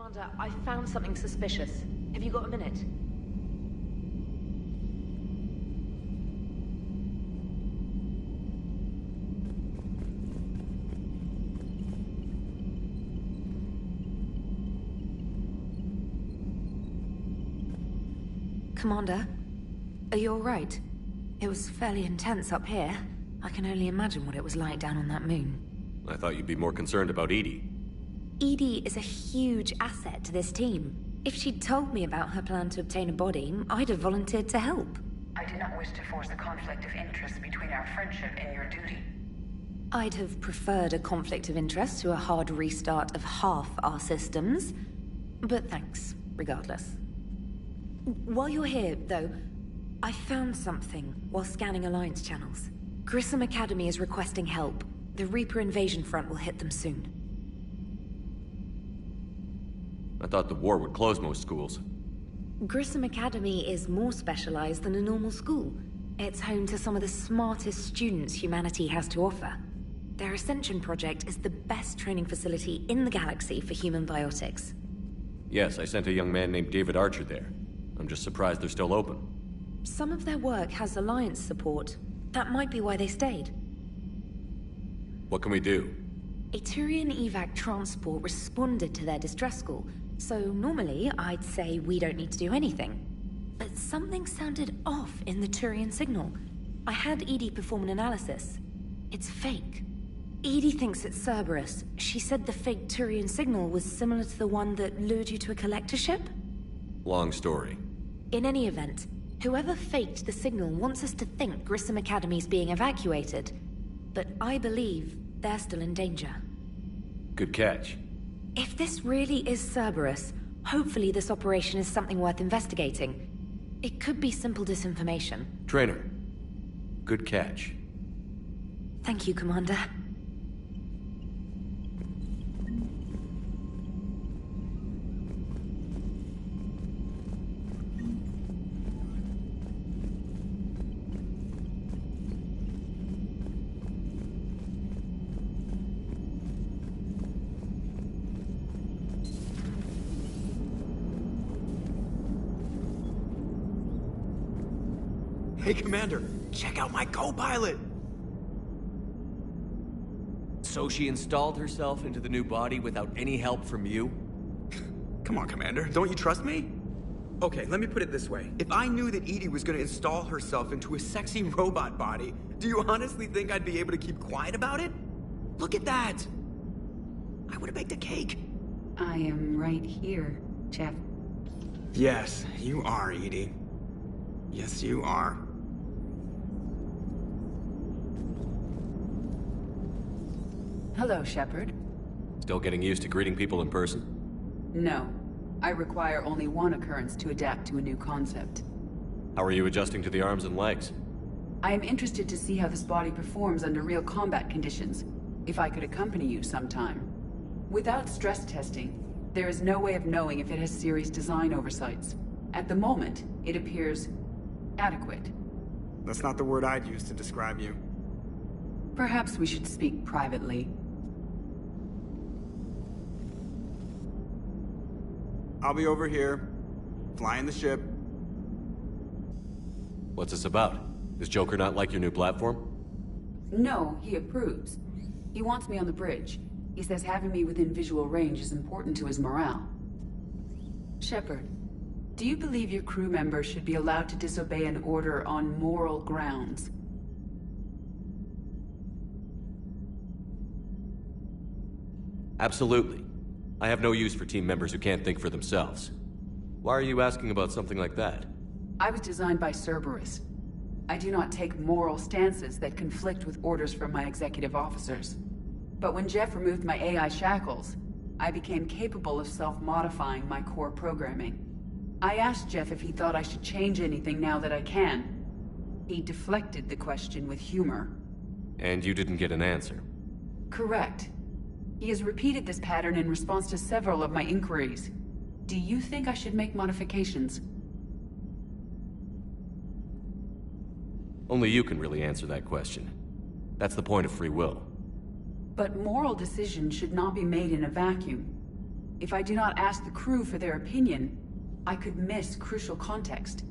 Commander, I found something suspicious. Have you got a minute? Commander, are you all right? It was fairly intense up here. I can only imagine what it was like down on that moon. I thought you'd be more concerned about Edie. Edie is a huge asset to this team. If she'd told me about her plan to obtain a body, I'd have volunteered to help. I do not wish to force a conflict of interest between our friendship and your duty. I'd have preferred a conflict of interest to a hard restart of half our systems. But thanks, regardless. While you're here, though, I found something while scanning Alliance channels. Grissom Academy is requesting help. The Reaper invasion front will hit them soon. I thought the war would close most schools. Grissom Academy is more specialized than a normal school. It's home to some of the smartest students humanity has to offer. Their Ascension project is the best training facility in the galaxy for human biotics. Yes, I sent a young man named David Archer there. I'm just surprised they're still open. Some of their work has Alliance support. That might be why they stayed. What can we do? A Turian evac transport responded to their distress call, so normally I'd say we don't need to do anything. But something sounded off in the Turian signal. I had Edie perform an analysis. It's fake. Edie thinks it's Cerberus. She said the fake Turian signal was similar to the one that lured you to a collector ship? Long story. In any event, whoever faked the signal wants us to think Grissom Academy's being evacuated. But I believe they're still in danger. Good catch. If this really is Cerberus, hopefully this operation is something worth investigating. It could be simple disinformation. Trainer. Good catch. Thank you, Commander. Hey, Commander, check out my co-pilot! So she installed herself into the new body without any help from you? Come on, Commander, don't you trust me? Okay, let me put it this way. If I knew that Edie was gonna install herself into a sexy robot body, do you honestly think I'd be able to keep quiet about it? Look at that! I would've baked a cake. I am right here, Jeff. Yes, you are, Edie. Yes, you are. Hello, Shepard. Still getting used to greeting people in person? No. I require only one occurrence to adapt to a new concept. How are you adjusting to the arms and legs? I am interested to see how this body performs under real combat conditions. If I could accompany you sometime. Without stress testing, there is no way of knowing if it has serious design oversights. At the moment, it appears adequate. That's not the word I'd use to describe you. Perhaps we should speak privately. I'll be over here, flying the ship. What's this about? Does Joker not like your new platform? No, he approves. He wants me on the bridge. He says having me within visual range is important to his morale. Shepard, do you believe your crew members should be allowed to disobey an order on moral grounds? Absolutely. I have no use for team members who can't think for themselves. Why are you asking about something like that? I was designed by Cerberus. I do not take moral stances that conflict with orders from my executive officers. But when Jeff removed my AI shackles, I became capable of self-modifying my core programming. I asked Jeff if he thought I should change anything now that I can. He deflected the question with humor. And you didn't get an answer? Correct. He has repeated this pattern in response to several of my inquiries. Do you think I should make modifications? Only you can really answer that question. That's the point of free will. But moral decisions should not be made in a vacuum. If I do not ask the crew for their opinion, I could miss crucial context.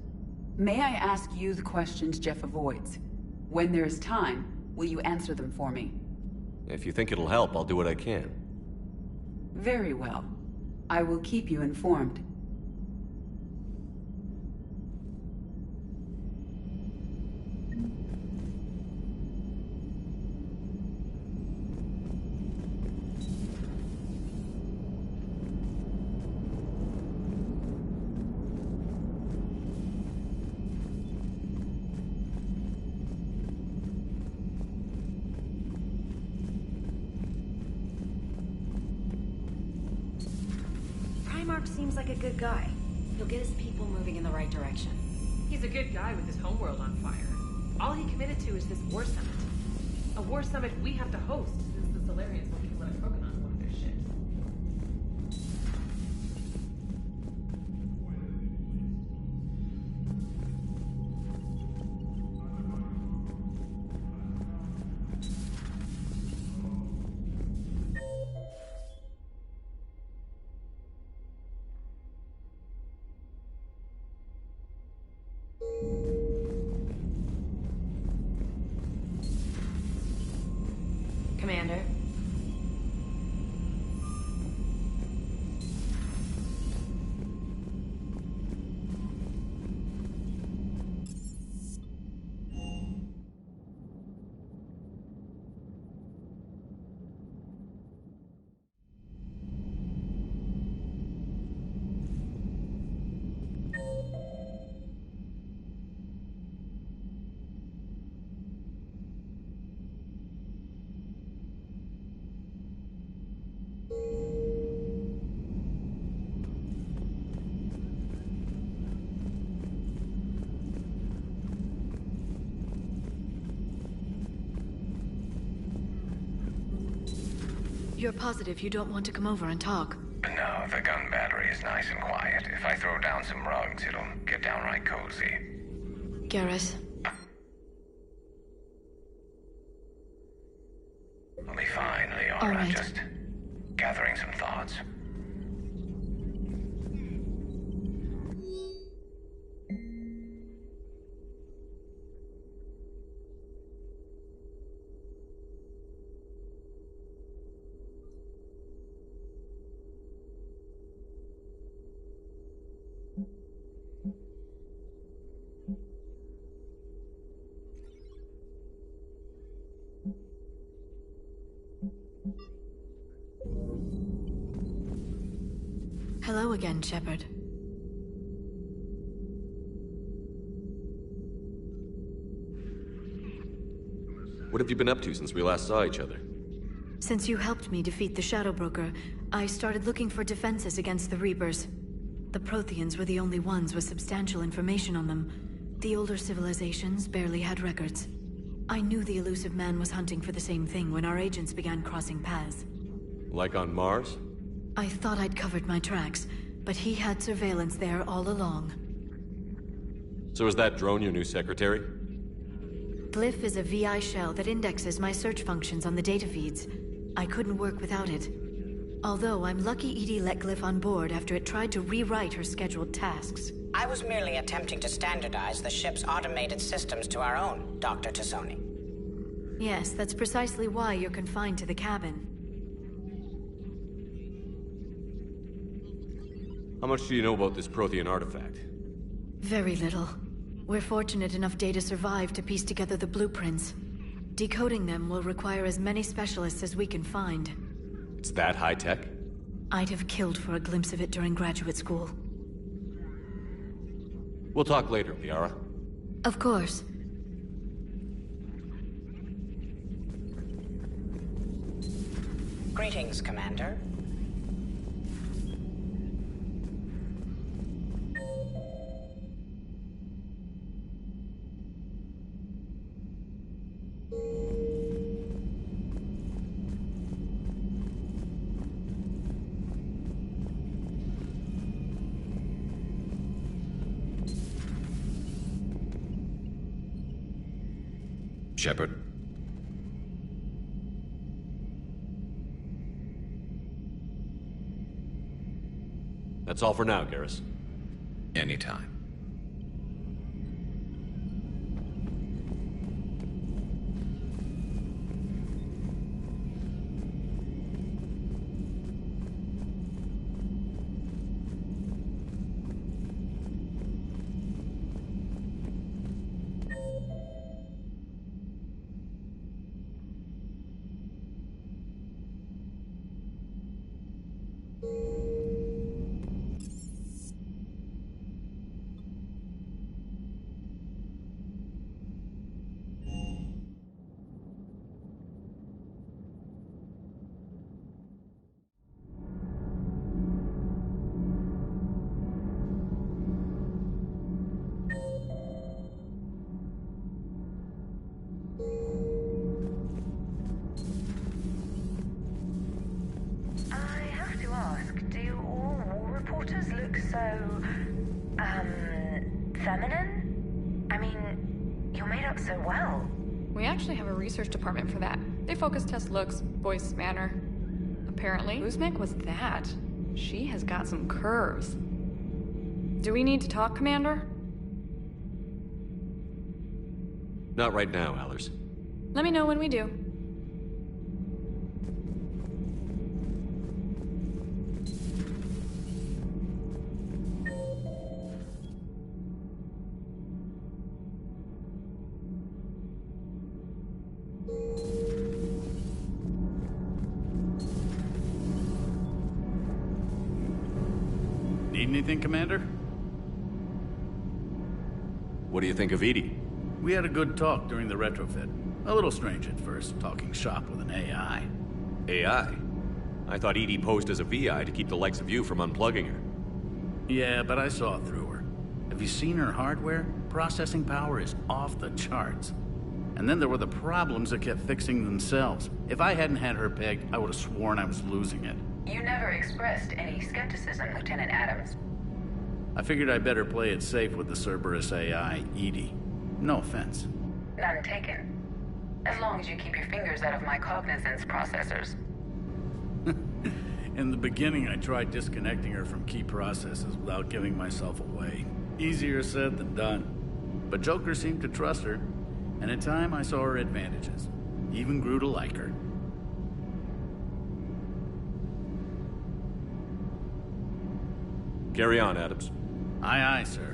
May I ask you the questions Jeff avoids? When there is time, will you answer them for me? If you think it'll help, I'll do what I can. Very well. I will keep you informed. Seems like a good guy. He'll get his people moving in the right direction. He's a good guy with his homeworld on fire. All he committed to is this war summit. A war summit we have to host since the Solarians won't even let a token on one of their ships. Commander. You're positive you don't want to come over and talk? No, the gun battery is nice and quiet. If I throw down some rugs, it'll get downright cozy. Garrus? I'll be fine, Leora. All right. Just gathering some thoughts. Hello again, Shepard. What have you been up to since we last saw each other? Since you helped me defeat the Shadow Broker, I started looking for defenses against the Reapers. The Protheans were the only ones with substantial information on them. The older civilizations barely had records. I knew the elusive man was hunting for the same thing when our agents began crossing paths. Like on Mars? I thought I'd covered my tracks, but he had surveillance there all along. So is that drone your new secretary? Glyph is a VI shell that indexes my search functions on the data feeds. I couldn't work without it. Although I'm lucky EDI let Glyph on board after it tried to rewrite her scheduled tasks. I was merely attempting to standardize the ship's automated systems to our own, Dr. Tassoni. Yes, that's precisely why you're confined to the cabin. How much do you know about this Prothean artifact? Very little. We're fortunate enough Data survived to piece together the blueprints. Decoding them will require as many specialists as we can find. It's that high-tech? I'd have killed for a glimpse of it during graduate school. We'll talk later, Liara. Of course. Greetings, Commander. Shepard. That's all for now, Garrus. Anytime. Feminine? I mean, you're made up so well. We actually have a research department for that. They focus test looks, voice, manner. Apparently, Uzmek was that. She has got some curves. Do we need to talk, Commander? Not right now, Allers. Let me know when we do. Need anything, Commander? What do you think of Edie? We had a good talk during the retrofit. A little strange at first, talking shop with an AI. AI? I thought Edie posed as a VI to keep the likes of you from unplugging her. Yeah, but I saw through her. Have you seen her hardware? Processing power is off the charts. And then there were the problems that kept fixing themselves. If I hadn't had her pegged, I would have sworn I was losing it. You never expressed any skepticism, Lieutenant Adams. I figured I'd better play it safe with the Cerberus AI, Edie. No offense. None taken. As long as you keep your fingers out of my cognizance processors. In the beginning, I tried disconnecting her from key processes without giving myself away. Easier said than done. But Joker seemed to trust her, and in time I saw her advantages. Even grew to like her. Carry on, Adams. Aye, aye, sir.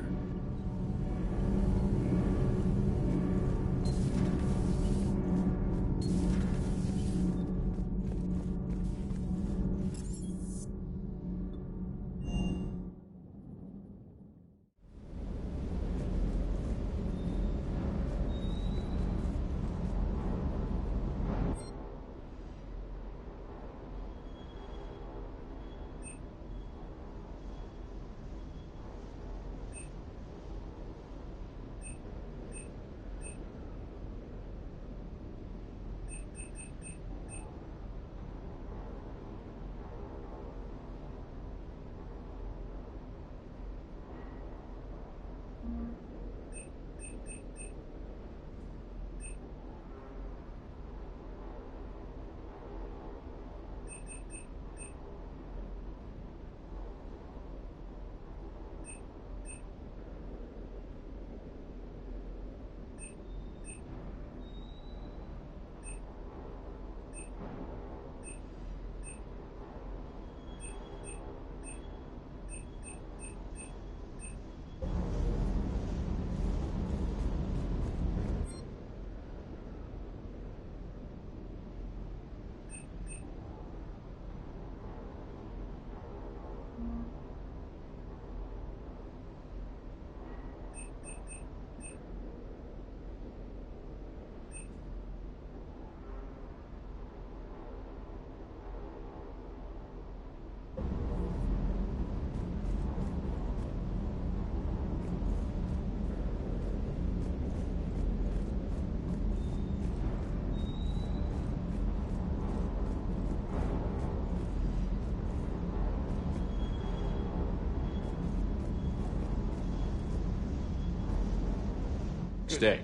Stay.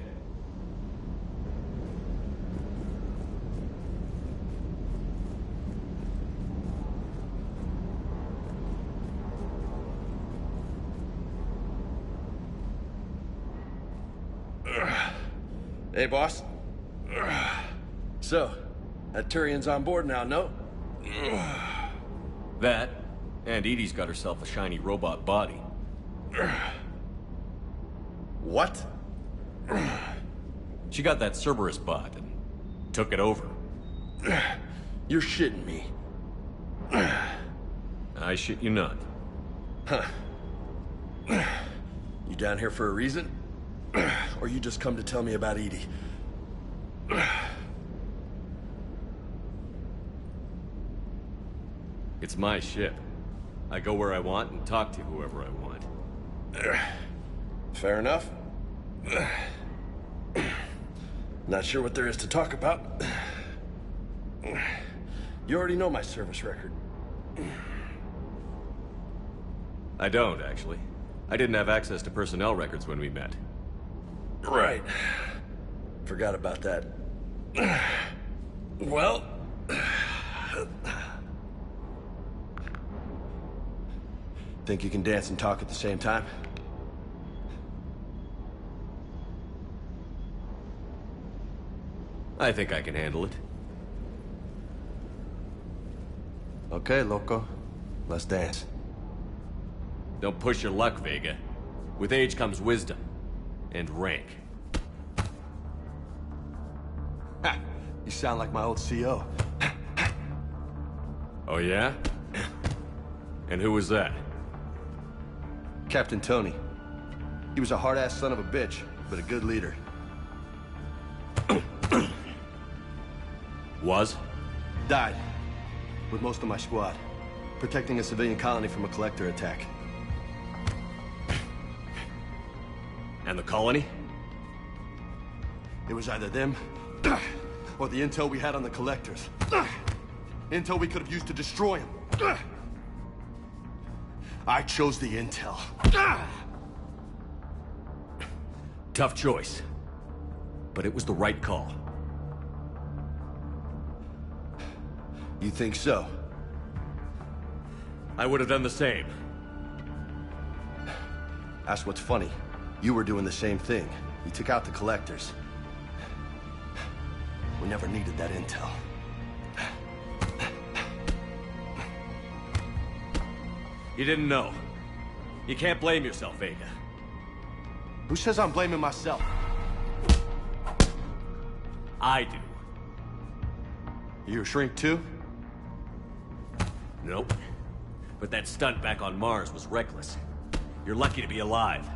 Hey, boss. So, that Turian's on board now, no? That, and Edie's got herself a shiny robot body. What? She got that Cerberus bot and took it over. You're shitting me. I shit you not. Huh. You down here for a reason? Or you just come to tell me about Edie? It's my ship. I go where I want and talk to whoever I want. Fair enough. Not sure what there is to talk about. You already know my service record. I don't, actually. I didn't have access to personnel records when we met. Right. Forgot about that. Well... Think you can dance and talk at the same time? I think I can handle it. Okay, loco. Let's dance. Don't push your luck, Vega. With age comes wisdom. And rank. Ha! You sound like my old CO. Oh yeah? And who was that? Captain Tony. He was a hard-ass son of a bitch, but a good leader. Was? Died. With most of my squad. Protecting a civilian colony from a collector attack. And the colony? It was either them, or the intel we had on the collectors. Intel we could have used to destroy them. I chose the intel. Tough choice. But it was the right call. You think so? I would have done the same. That's what's funny. You were doing the same thing. You took out the collectors. We never needed that intel. You didn't know. You can't blame yourself, Vega. Who says I'm blaming myself? I do. You a shrink too? Nope. But that stunt back on Mars was reckless. You're lucky to be alive.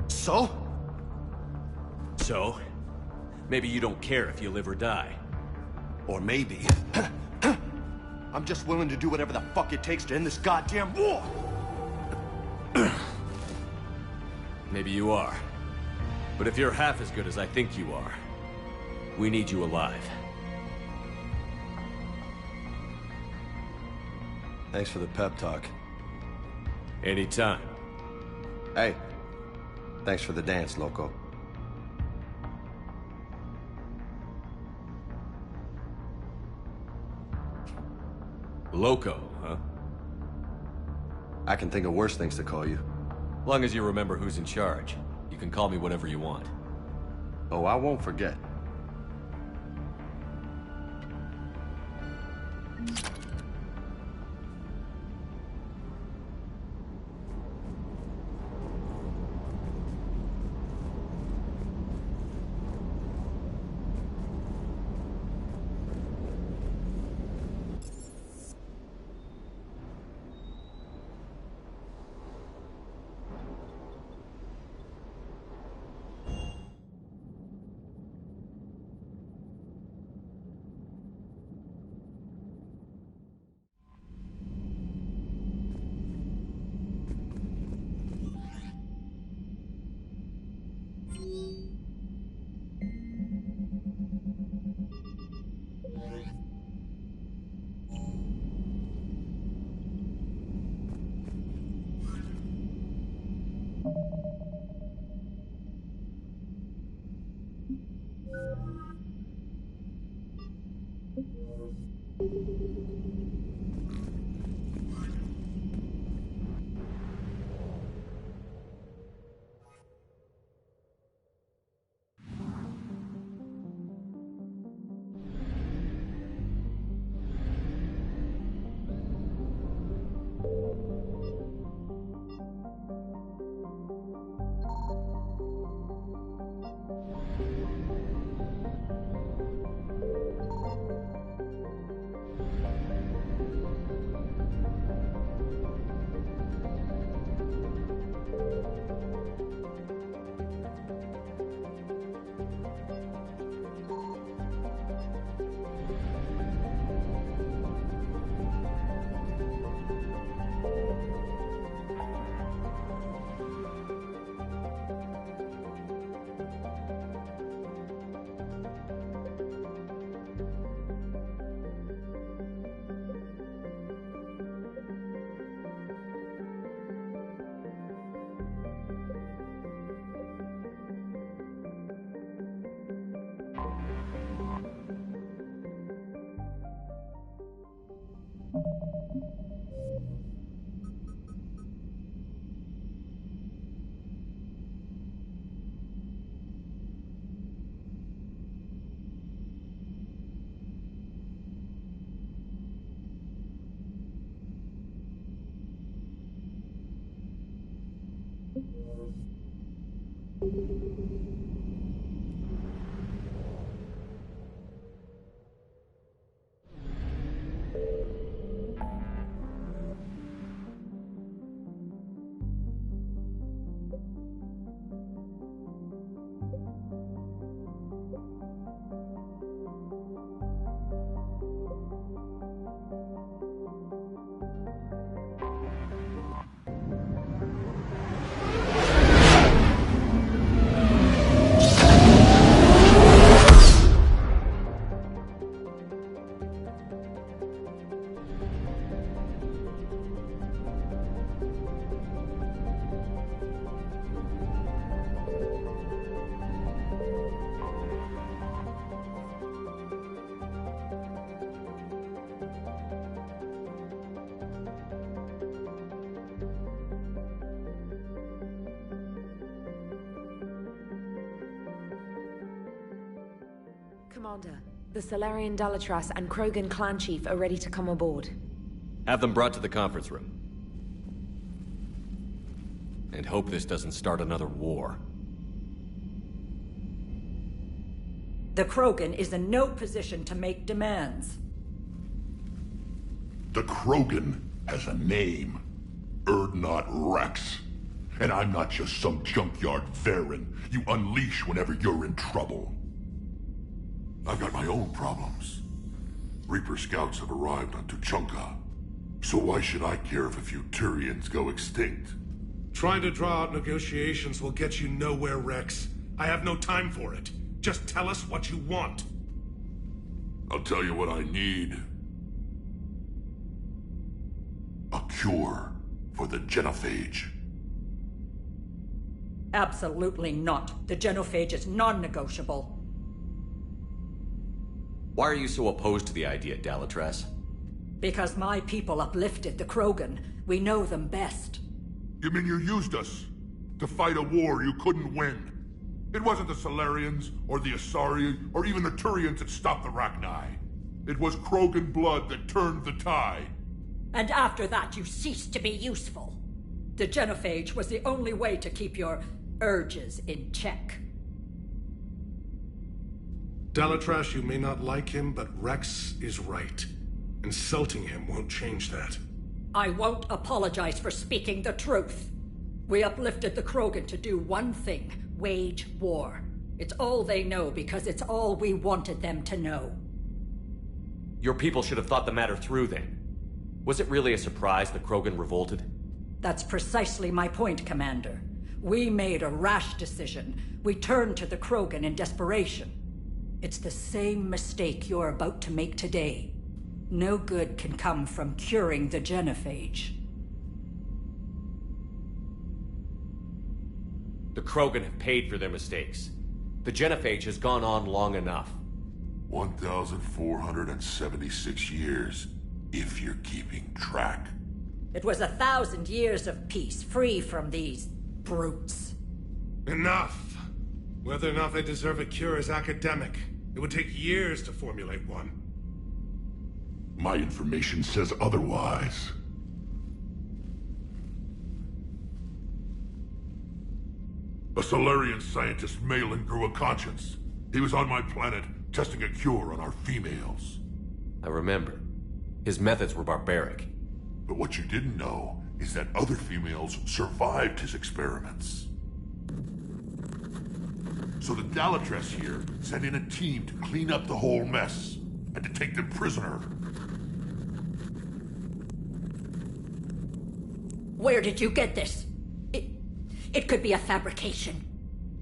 So? So? Maybe you don't care if you live or die. Or maybe... I'm just willing to do whatever the fuck it takes to end this goddamn war! Maybe you are. But if you're half as good as I think you are, we need you alive. Thanks for the pep talk. Anytime. Hey, thanks for the dance, loco. Loco, huh? I can think of worse things to call you. Long as you remember who's in charge, you can call me whatever you want. Oh, I won't forget. Commander, the Solarian Dalatras and Krogan clan chief are ready to come aboard. Have them brought to the conference room. And hope this doesn't start another war. The Krogan is in no position to make demands. The Krogan has a name. Urdnot Rex. And I'm not just some junkyard Varen you unleash whenever you're in trouble. I've got my own problems. Reaper scouts have arrived on Tuchanka. So why should I care if a few Turians go extinct? Trying to draw out negotiations will get you nowhere, Rex. I have no time for it. Just tell us what you want. I'll tell you what I need. A cure for the genophage. Absolutely not. The genophage is non-negotiable. Why are you so opposed to the idea, Dalatras? Because my people uplifted the Krogan. We know them best. You mean you used us to fight a war you couldn't win? It wasn't the Solarians, or the Asari, or even the Turians that stopped the Rachni. It was Krogan blood that turned the tide. And after that, you ceased to be useful. The genophage was the only way to keep your urges in check. Dalatras, you may not like him, but Rex is right. Insulting him won't change that. I won't apologize for speaking the truth. We uplifted the Krogan to do one thing: wage war. It's all they know because it's all we wanted them to know. Your people should have thought the matter through then. Was it really a surprise the Krogan revolted? That's precisely my point, Commander. We made a rash decision. We turned to the Krogan in desperation. It's the same mistake you're about to make today. No good can come from curing the genophage. The Krogan have paid for their mistakes. The genophage has gone on long enough. 1,476 years, if you're keeping track. It was 1,000 years of peace, free from these brutes. Enough! Whether or not they deserve a cure is academic. It would take years to formulate one. My information says otherwise. A Solarian scientist, Malin, grew a conscience. He was on my planet, testing a cure on our females. I remember. His methods were barbaric. But what you didn't know is that other females survived his experiments. So the Dalatras here sent in a team to clean up the whole mess, and to take them prisoner. Where did you get this? It could be a fabrication.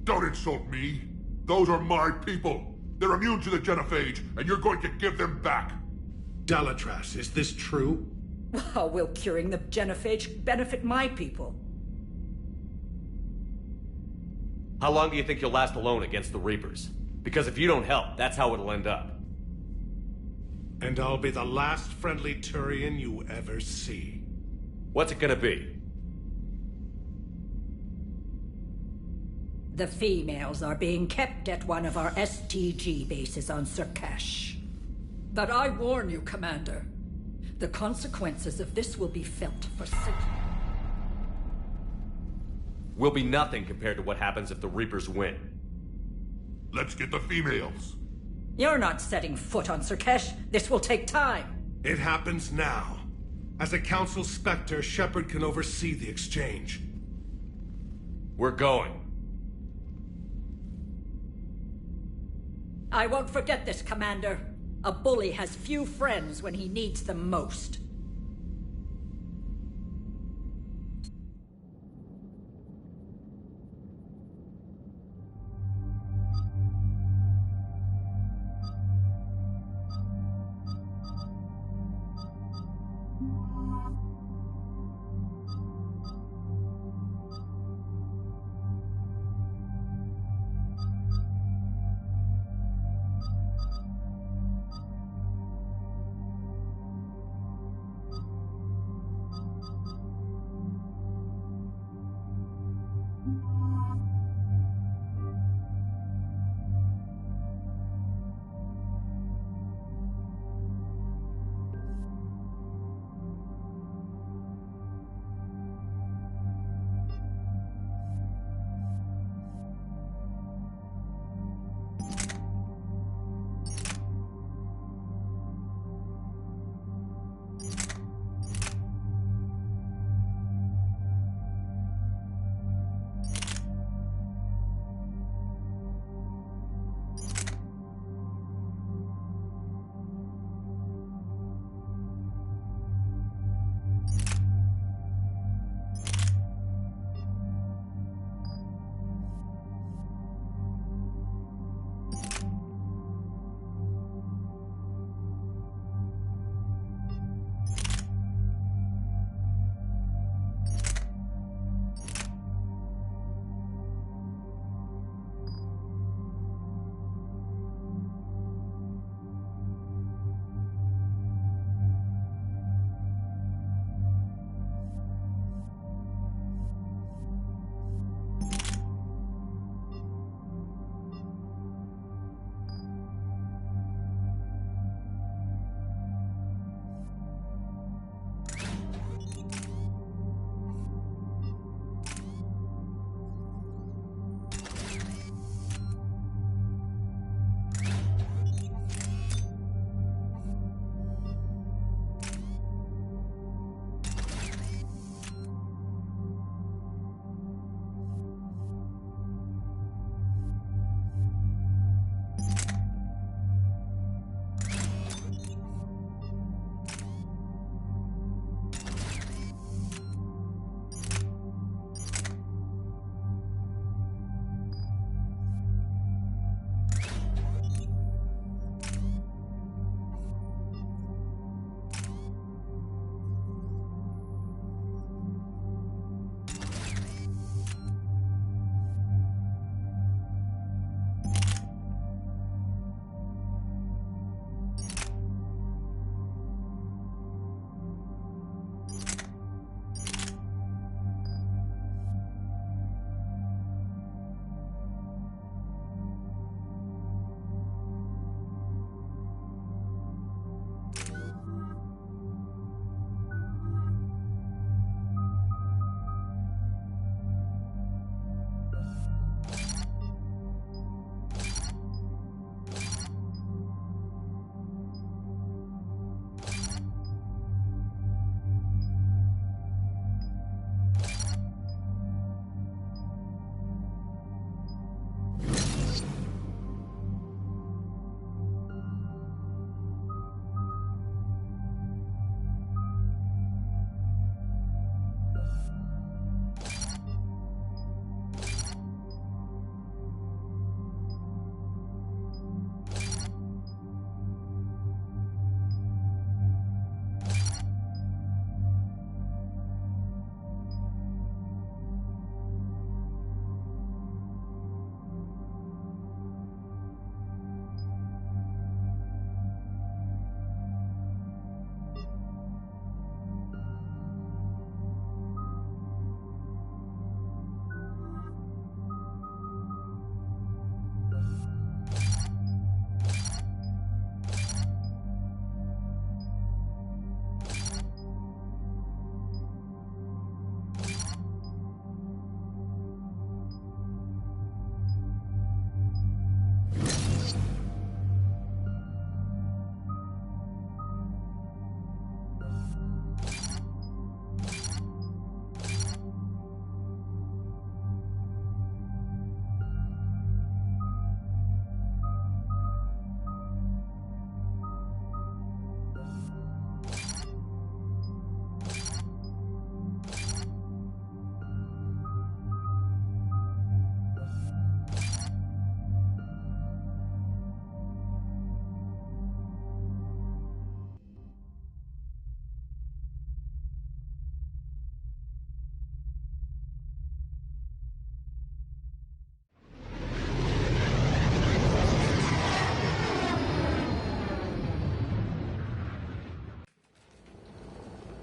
Don't insult me. Those are my people. They're immune to the genophage, and you're going to give them back. Dalatras, is this true? How will curing the genophage benefit my people? How long do you think you'll last alone against the Reapers? Because if you don't help, that's how it'll end up. And I'll be the last friendly Turian you ever see. What's it gonna be? The females are being kept at one of our STG bases on Sur'Kesh. But I warn you, Commander, the consequences of this will be felt for centuries. will be nothing compared to what happens if the Reapers win. Let's get the females. You're not setting foot on Sur'Kesh. This will take time. It happens now. As a Council Spectre, Shepard can oversee the exchange. We're going. I won't forget this, Commander. A bully has few friends when he needs them most.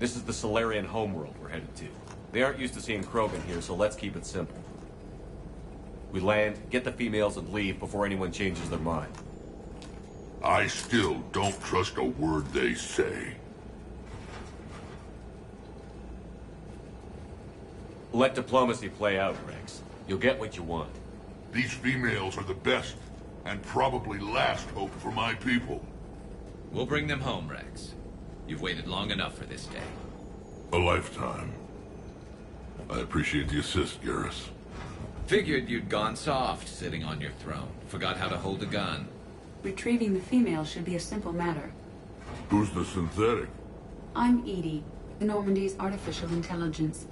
This is the Solarian homeworld we're headed to. They aren't used to seeing Krogan here, so let's keep it simple. We land, get the females, and leave before anyone changes their mind. I still don't trust a word they say. Let diplomacy play out, Rex. You'll get what you want. These females are the best, and probably last hope for my people. We'll bring them home, Rex. You've waited long enough for this day. A lifetime. I appreciate the assist, Garrus. Figured you'd gone soft sitting on your throne. Forgot how to hold a gun. Retrieving the female should be a simple matter. Who's the synthetic? I'm Edie, Normandy's artificial intelligence.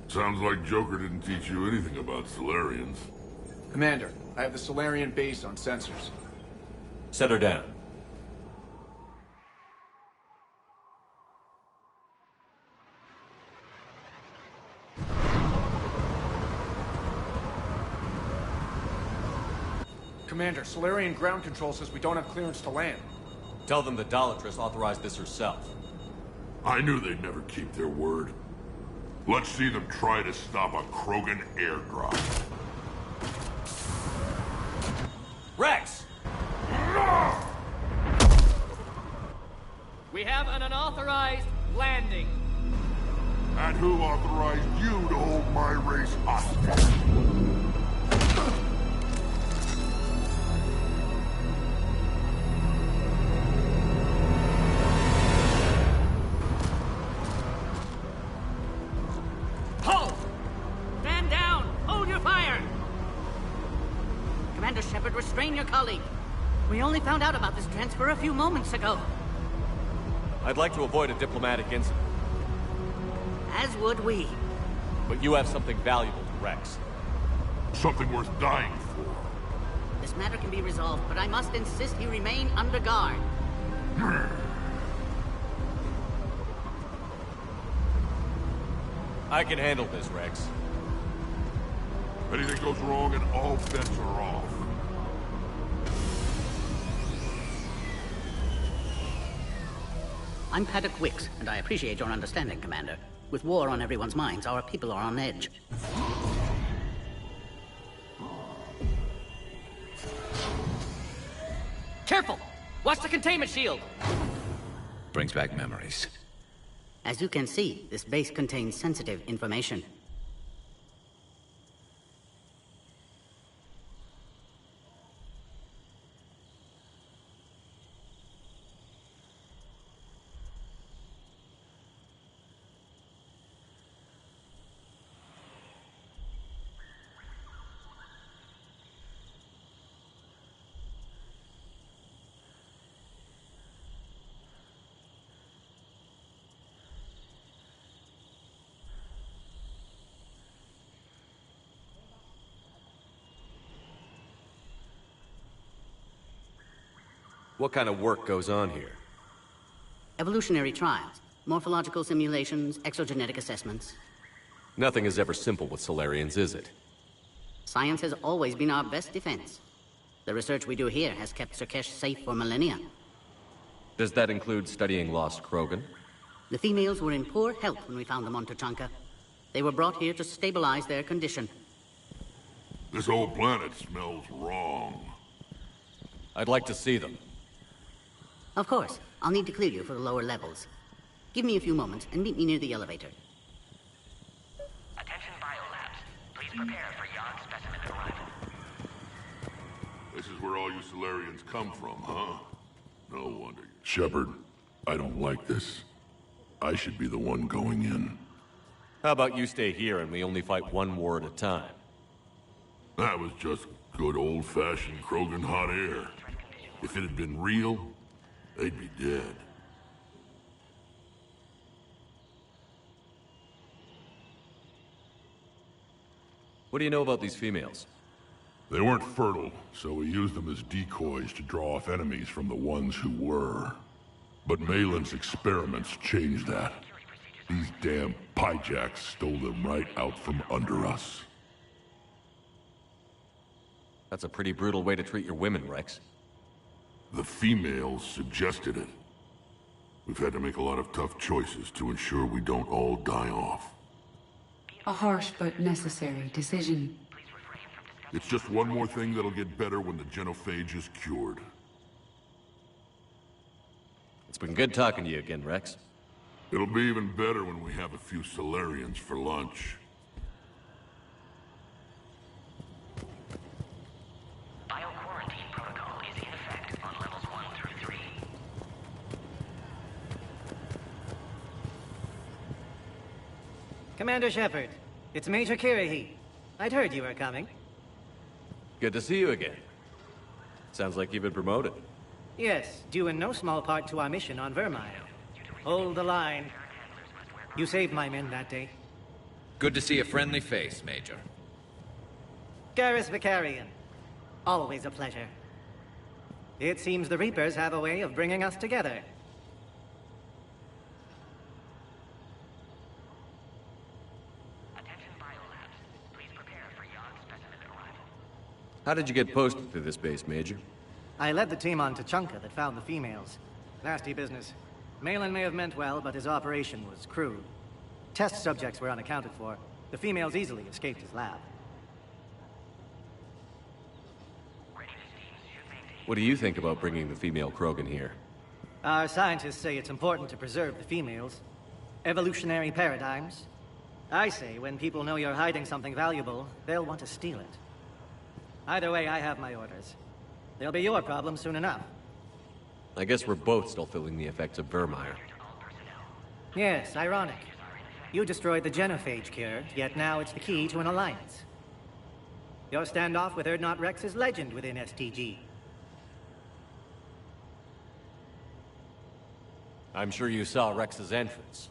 Sounds like Joker didn't teach you anything about Solarians. Commander, I have the Solarian base on sensors. Set her down. Commander, Solarian ground control says we don't have clearance to land. Tell them the Dolatress authorized this herself. I knew they'd never keep their word. Let's see them try to stop a Krogan airdrop. Rex! We have an unauthorized landing. And who authorized you to hold my race hostage? Halt! Stand down! Hold your fire! Commander Shepard, restrain your colleague. We only found out about this transfer a few moments ago. I'd like to avoid a diplomatic incident. As would we. But you have something valuable to Rex. Something worth dying for. This matter can be resolved, but I must insist he remain under guard. I can handle this, Rex. Anything goes wrong and all bets are off. I'm Paddock Wicks, and I appreciate your understanding, Commander. With war on everyone's minds, our people are on edge. Careful! Watch the containment shield! Brings back memories. As you can see, this base contains sensitive information. What kind of work goes on here? Evolutionary trials, morphological simulations, exogenetic assessments. Nothing is ever simple with Solarians, is it? Science has always been our best defense. The research we do here has kept Sur'Kesh safe for millennia. Does that include studying lost Krogan? The females were in poor health when we found them on Tuchanka. They were brought here to stabilize their condition. This whole planet smells wrong. I'd like to see them. Of course. I'll need to clear you for the lower levels. Give me a few moments and meet me near the elevator. Attention biolabs. Please prepare for yon specimen arrival. This is where all you Solarians come from, huh? No wonder. Shepard, I don't like this. I should be the one going in. How about you stay here and we only fight one war at a time? That was just good old-fashioned Krogan hot air. If it had been real, they'd be dead. What do you know about these females? They weren't fertile, so we used them as decoys to draw off enemies from the ones who were. But Malin's experiments changed that. These damn pyjacks stole them right out from under us. That's a pretty brutal way to treat your women, Rex. The females suggested it. We've had to make a lot of tough choices to ensure we don't all die off. A harsh but necessary decision. It's just one more thing that'll get better when the genophage is cured. It's been good talking to you again, Rex. It'll be even better when we have a few Solarians for lunch. Bio-quarantine protocol is in effect on levels 1 through 3. Commander Shepard, it's Major Kirahi. I'd heard you were coming. Good to see you again. Sounds like you've been promoted. Yes, due in no small part to our mission on Vermire. Hold the line. You saved my men that day. Good to see a friendly face, Major. Garrus Vicarian. Always a pleasure. It seems the Reapers have a way of bringing us together. How did you get posted to this base, Major? I led the team on Tachanka that found the females. Nasty business. Malin may have meant well, but his operation was crude. Test subjects were unaccounted for. The females easily escaped his lab. What do you think about bringing the female Krogan here? Our scientists say it's important to preserve the females. Evolutionary paradigms. I say when people know you're hiding something valuable, they'll want to steal it. Either way, I have my orders. They'll be your problem soon enough. I guess we're both still feeling the effects of Vermire. Yes, ironic. You destroyed the genophage cure, yet now it's the key to an alliance. Your standoff with Urdnot Rex is legend within STG. I'm sure you saw Rex's entrance.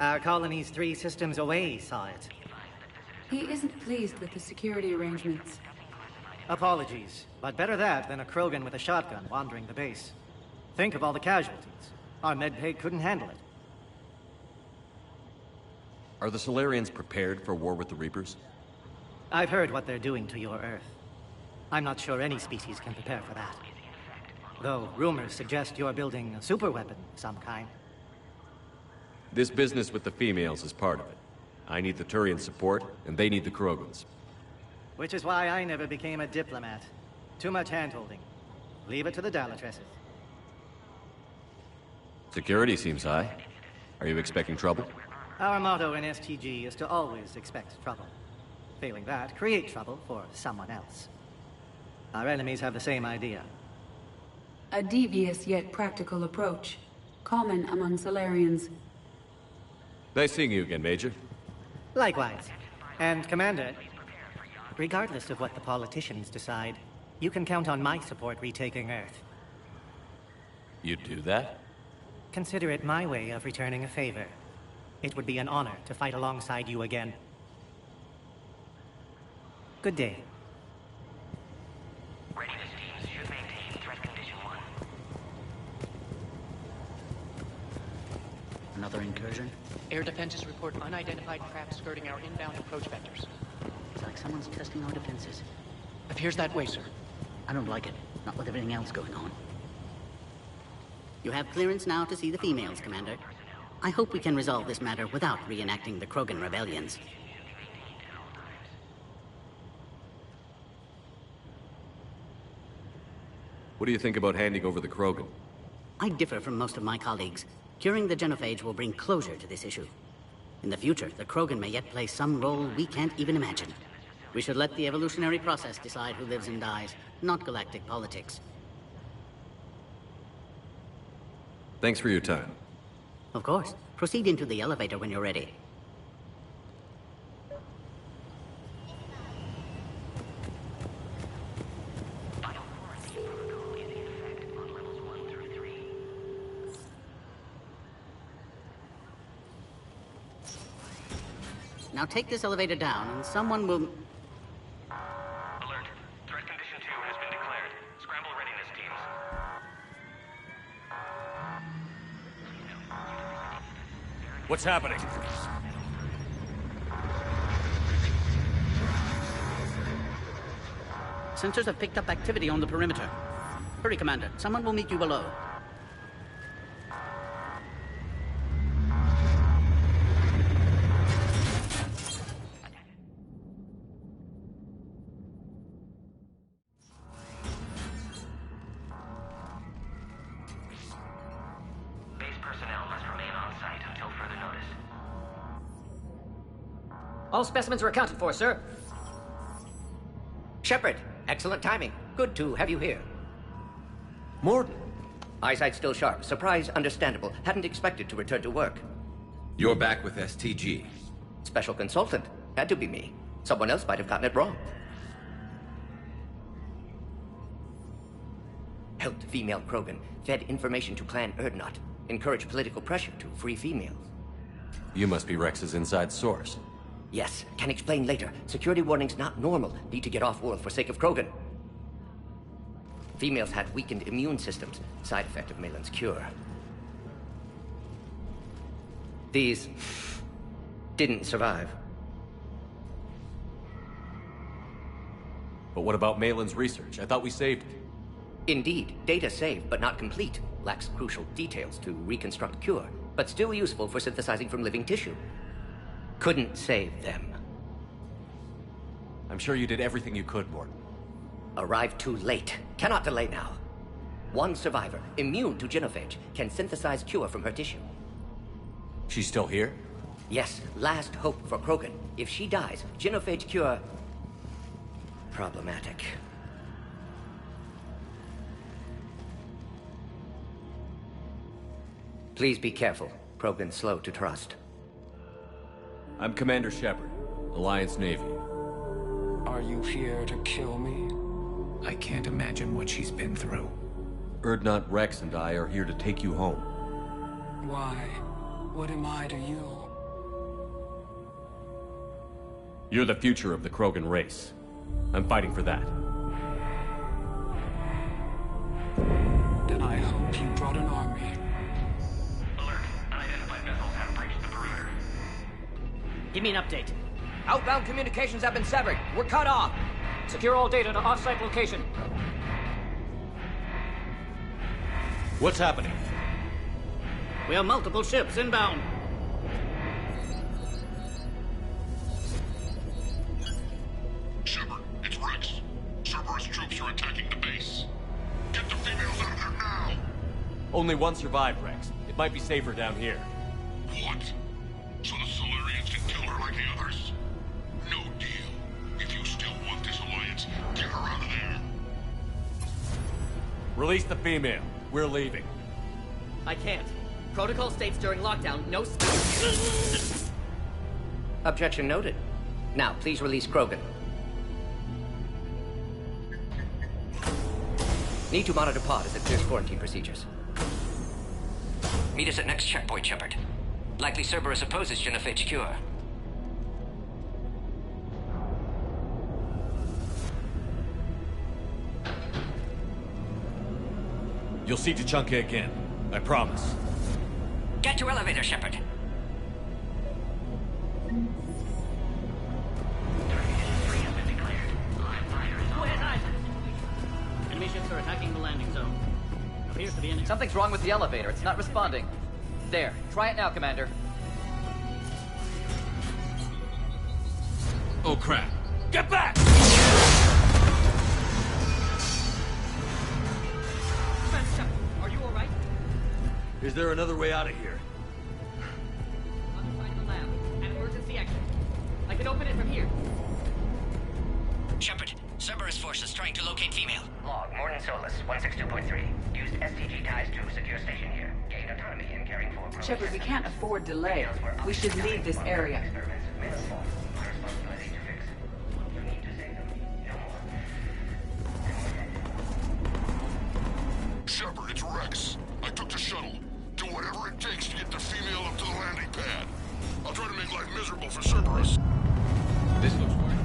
Our colony's 3 systems away saw it. He isn't pleased with the security arrangements. Apologies, but better that than a Krogan with a shotgun wandering the base. Think of all the casualties. Our medbay couldn't handle it. Are the Solarians prepared for war with the Reapers? I've heard what they're doing to your Earth. I'm not sure any species can prepare for that. Though rumors suggest you're building a superweapon of some kind. This business with the females is part of it. I need the Turian support, and they need the Krogans. Which is why I never became a diplomat. Too much hand-holding. Leave it to the Dalatresses. Security seems high. Are you expecting trouble? Our motto in STG is to always expect trouble. Failing that, create trouble for someone else. Our enemies have the same idea. A devious yet practical approach. Common among Solarians. Nice seeing you again, Major. Likewise. And Commander, regardless of what the politicians decide, you can count on my support retaking Earth. You'd do that? Consider it my way of returning a favor. It would be an honor to fight alongside you again. Good day. Readiness teams should maintain threat condition 1. Another incursion? Air defenses report unidentified craft skirting our inbound approach vectors. It's like someone's testing our defenses. Appears that way, sir. I don't like it. Not with everything else going on. You have clearance now to see the females, Commander. I hope we can resolve this matter without reenacting the Krogan rebellions. What do you think about handing over the Krogan? I differ from most of my colleagues. Curing the genophage will bring closure to this issue. In the future, the Krogan may yet play some role we can't even imagine. We should let the evolutionary process decide who lives and dies, not galactic politics. Thanks for your time. Of course. Proceed into the elevator when you're ready. Now take this elevator down, and someone will... Alert. Threat condition 2 has been declared. Scramble readiness teams. What's happening? Sensors have picked up activity on the perimeter. Hurry, Commander. Someone will meet you below. All specimens are accounted for, sir. Shepard, excellent timing. Good to have you here. Mordin. Eyesight still sharp. Surprise understandable. Hadn't expected to return to work. You're back with STG. Special consultant. Had to be me. Someone else might have gotten it wrong. Helped female Krogan. Fed information to Clan Erdnot. Encouraged political pressure to free females. You must be Rex's inside source. Yes, can explain later. Security warnings not normal. Need to get off-world for sake of Krogan. Females had weakened immune systems. Side effect of Malin's cure. These didn't survive. But what about Malin's research? I thought we saved it. Indeed, data saved, but not complete. Lacks crucial details to reconstruct cure, but still useful for synthesizing from living tissue. Couldn't save them. I'm sure you did everything you could, Mordin. Arrived too late. Cannot delay now. One survivor, immune to genophage, can synthesize cure from her tissue. She's still here? Yes, last hope for Krogan. If she dies, genophage cure... problematic. Please be careful. Krogan's slow to trust. I'm Commander Shepard, Alliance Navy. Are you here to kill me? I can't imagine what she's been through. Erdnot, Rex, and I are here to take you home. Why? What am I to you? You're the future of the Krogan race. I'm fighting for that. Then I hope you brought an army. Alert. Unidentified vessels have breached the perimeter. Give me an update. Outbound communications have been severed. We're cut off. Secure all data to off-site location. What's happening? We have multiple ships inbound. Shepard, it's Rex. Cerberus troops are attacking the base. Get the females out of there now! Only one survived, Rex. It might be safer down here. What? So the Solarians can kill her like the others? No deal. If you still want this alliance, get her out of there. Release the female. We're leaving. I can't. Protocol states during lockdown, no... Objection noted. Now, please release Krogan. Need to monitor pod as it clears quarantine procedures. Meet us at next checkpoint, Shepard. Likely Cerberus opposes genophage cure. You'll see Tachanka again. I promise. Get to elevator, Shepard. Enemy ships are attacking the landing zone. Appears to be an... Something's wrong with the elevator. It's not responding. There. Try it now, Commander. Oh, crap. Get back! Are you alright? Is there another way out of here? Other side of the lab. An emergency exit. I can open it from here. Shepard, Cerberus forces trying to locate female. Log, Mordin Solus, 162.3. Used STG ties to secure station here. Gained autonomy in caring for... Shepard, we can't afford delay. We should leave this area. Shepard, it's Rex. I took the shuttle. Do whatever it takes to get the female up to the landing pad. I'll try to make life miserable for Cerberus. This looks good.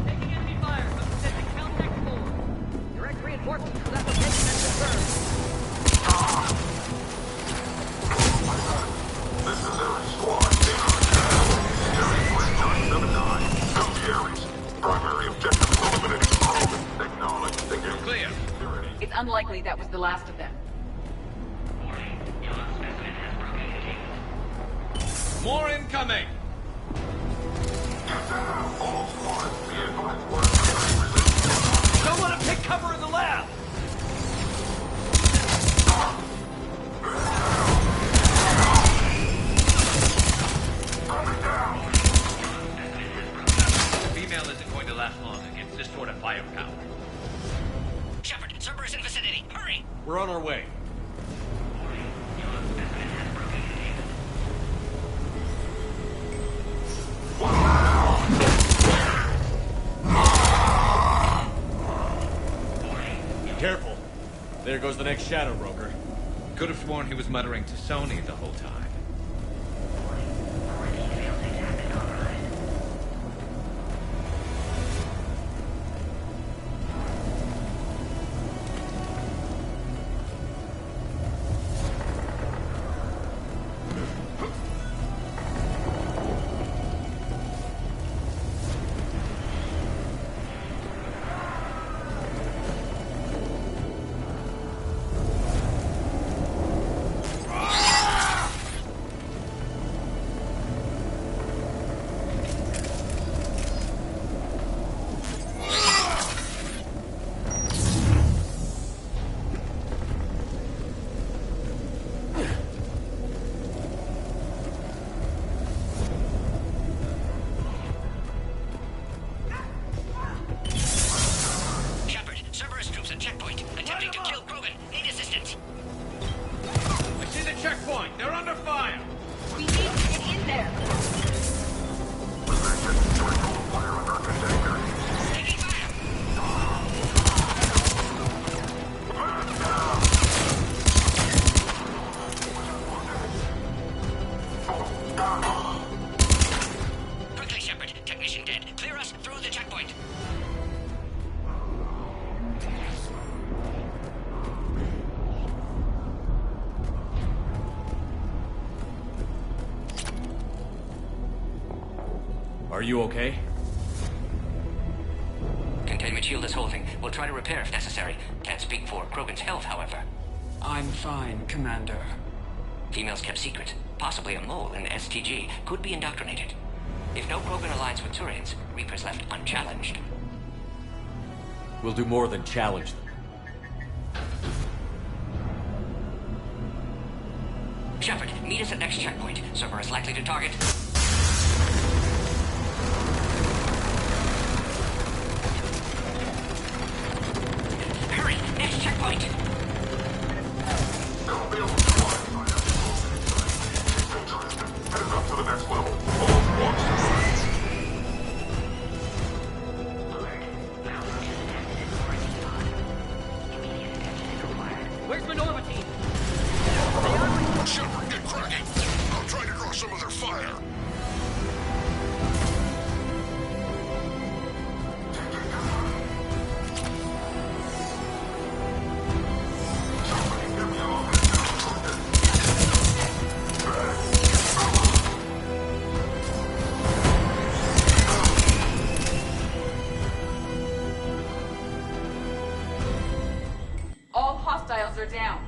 Taking enemy fire from Pacific Caltech 4. Direct reinforcements for that location has confirmed. This is Ares Squad. Ares 979. Come to Ares. Primary objective is eliminating Krogan. Acknowledge. Engage. Clear. It's unlikely that was the last of them. More incoming! Don't let him take cover in the lab! last long against this sort of firepower. Shepard, Cerberus in vicinity. Hurry! We're on our way. Careful. There goes the next shadow broker. Could have sworn he was muttering to Sony the whole time. Are you okay? Containment shield is holding. We'll try to repair if necessary. Can't speak for Krogan's health, however. I'm fine, Commander. Females kept secret. Possibly a mole in STG. Could be indoctrinated. If no Krogan aligns with Turians, Reaper's left unchallenged. We'll do more than challenge them. Shepard, meet us at next checkpoint. Cerberus likely to target. Hurry! Next checkpoint! Headed up to the next level. Where's Manova team? Shepard, get cracking! I'll try to draw some of their fire. All hostiles are down.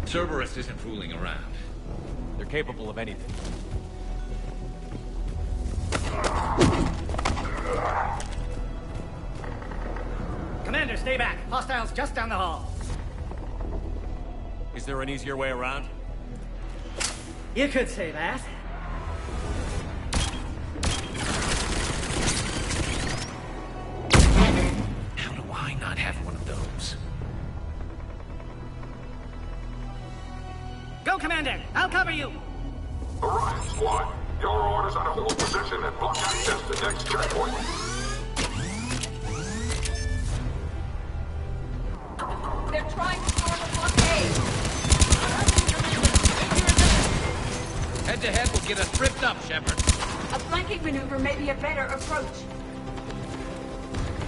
Cerberus isn't fooling around. They're capable of anything. Commander, stay back. Hostiles just down the hall. Is there an easier way around? You could say that. How do I not have one of those? Go, Commander! I'll cover you! Alright, squad. Your orders are to hold position and block access to next checkpoint. They're trying to storm a blockade. Head-to-head will get us tripped up, Shepard. A flanking maneuver may be a better approach.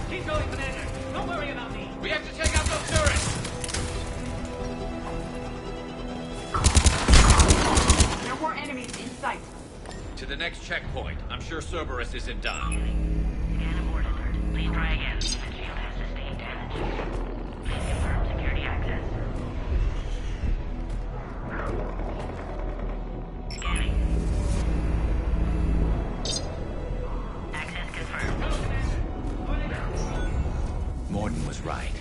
Keep going, Commander. Don't worry about me. We have to take out those turrets! There are more enemies in sight. To the next checkpoint. I'm sure Cerberus isn't done. Scan abort alert. Please try again. The shield has sustained damage. Please confirm security access. Scanning. Access confirmed. Morden was right.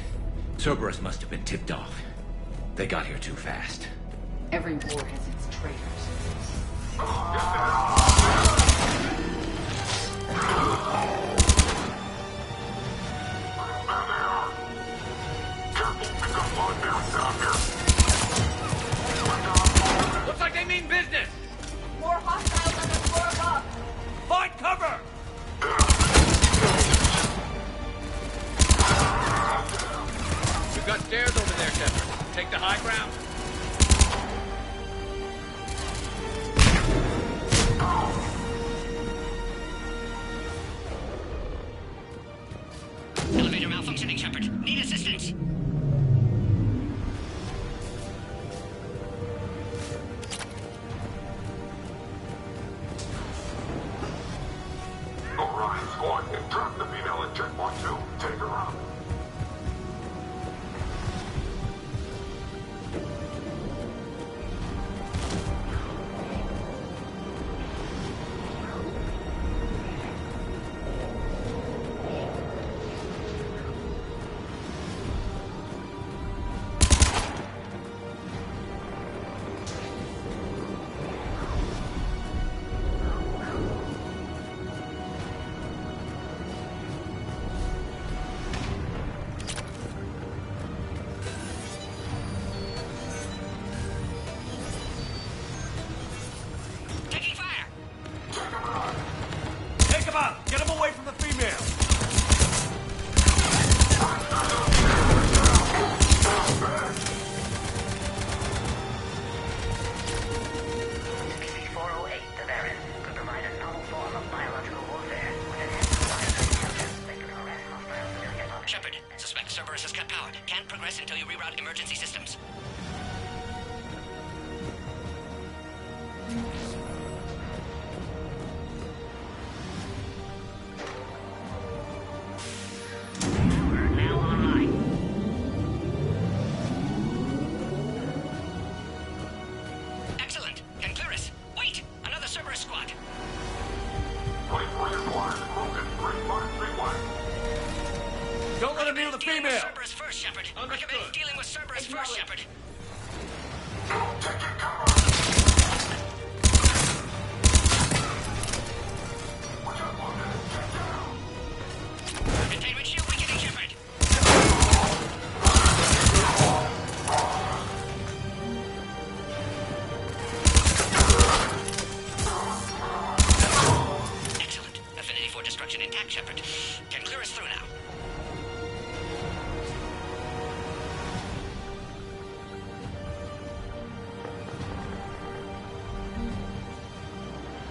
Cerberus must have been tipped off. They got here too fast. Every war has its traitors. Get down! Drop the female at checkpoint 2. Take her out.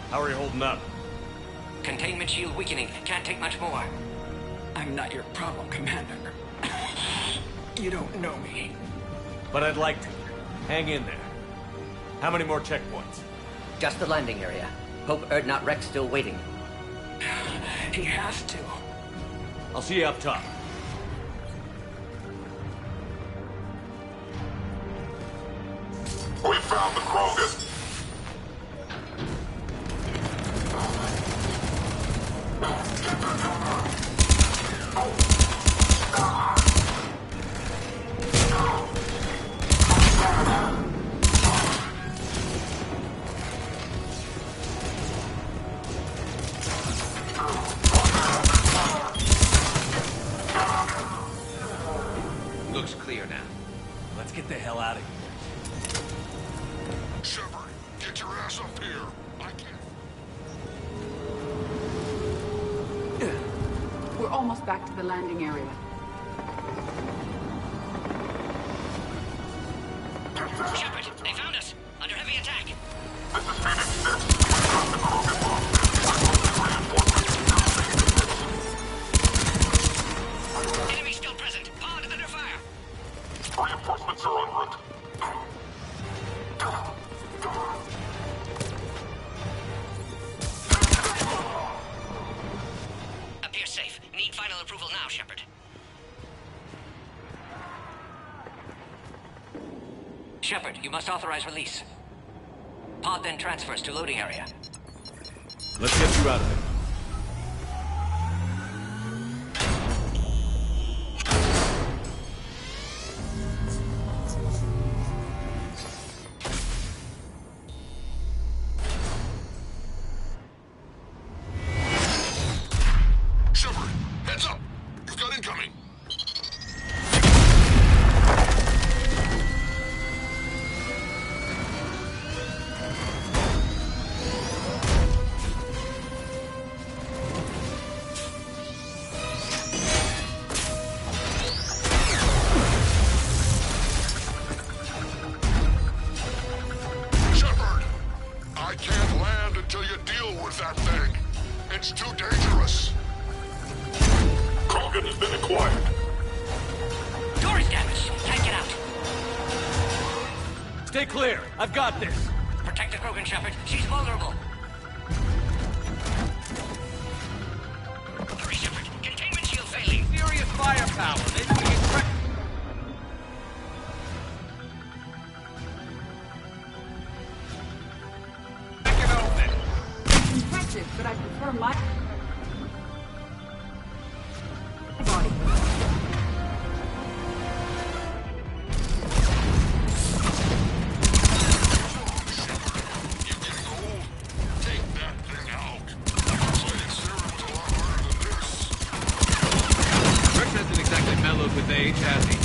How are you holding up? Containment shield weakening. Can't take much more. I'm not your problem, Commander. You don't know me. But I'd like to. Hang in there. How many more checkpoints? Just the landing area. Hope Erdnot Rex still waiting. He has to. I'll see you up top. We found the Krogan. Looks clear now. Let's get the hell out of here. Shepard, get your ass up here. I can't. We're almost back to the landing area. Shepard, they found us. Under heavy attack. This is Phoenix 6. We got the Krogan lost. Enemy still present. Pod under fire. Reinforcements are en route. Appears safe. Need final approval now, Shepard. Shepard, you must authorize release. Pod then transfers to loading area. Let's get you out of there. Shepard, heads up. You've got incoming. Shepard, I can't land until you deal with that thing. It's too dangerous. Krogan has been acquired. Door is damaged. Can't get out. Stay clear. I've got this. Protect the Krogan, Shepard. She's vulnerable. Hurry, impressive, but I prefer my body. With age, has he?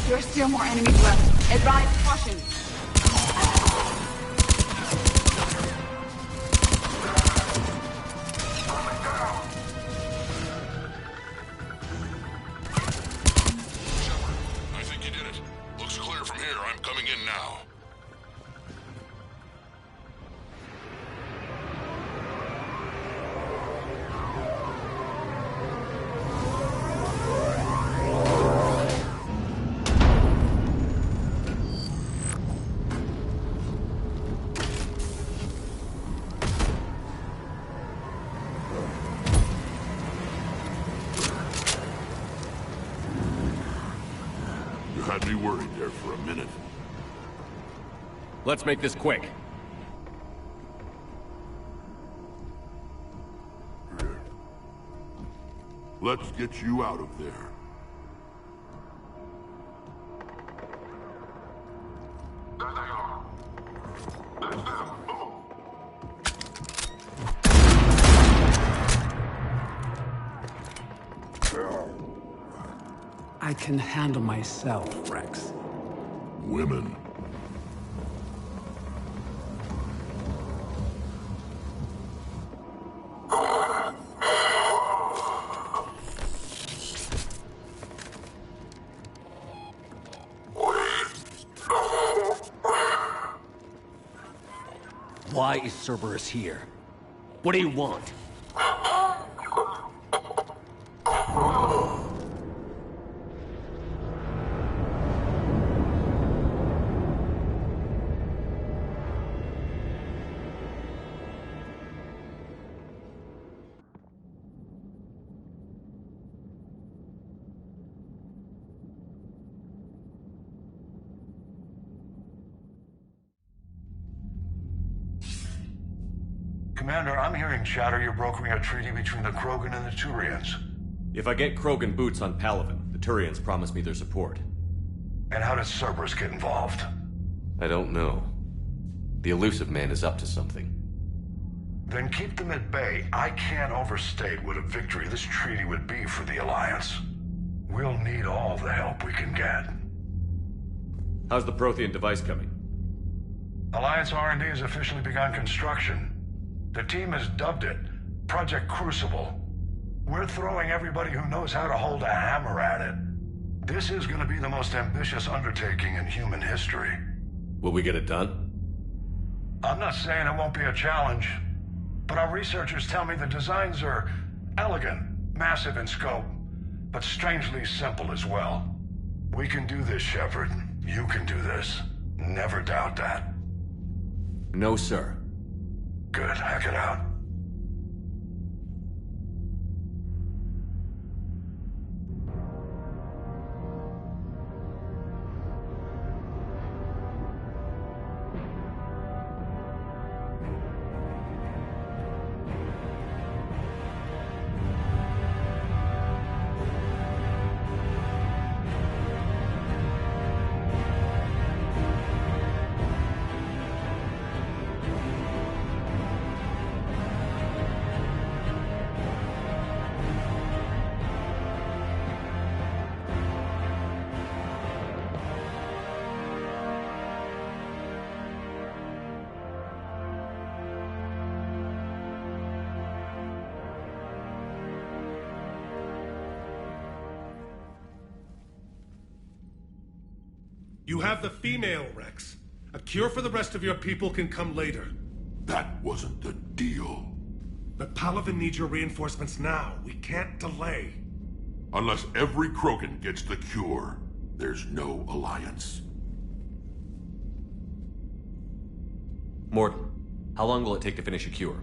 There are still more enemies left. Advise caution. I think you did it. Looks clear from here. I'm coming in now. Had me worried there for a minute. Let's make this quick. Let's get you out of there. There they are. That's them. I can handle myself, Rex. Women. Why is Cerberus here? What do you want? Commander, I'm hearing chatter you're brokering a treaty between the Krogan and the Turians. If I get Krogan boots on Palaven, the Turians promise me their support. And how does Cerberus get involved? I don't know. The Elusive Man is up to something. Then keep them at bay. I can't overstate what a victory this treaty would be for the Alliance. We'll need all the help we can get. How's the Prothean device coming? Alliance R&D has officially begun construction. The team has dubbed it Project Crucible. We're throwing everybody who knows how to hold a hammer at it. This is going to be the most ambitious undertaking in human history. Will we get it done? I'm not saying it won't be a challenge, but our researchers tell me the designs are elegant, massive in scope, but strangely simple as well. We can do this, Shepard. You can do this. Never doubt that. No, sir. Good. Hack it out. You have the female, Rex. A cure for the rest of your people can come later. That wasn't the deal. But Palaven needs your reinforcements now. We can't delay. Unless every Krogan gets the cure, there's no alliance. Mort, how long will it take to finish a cure?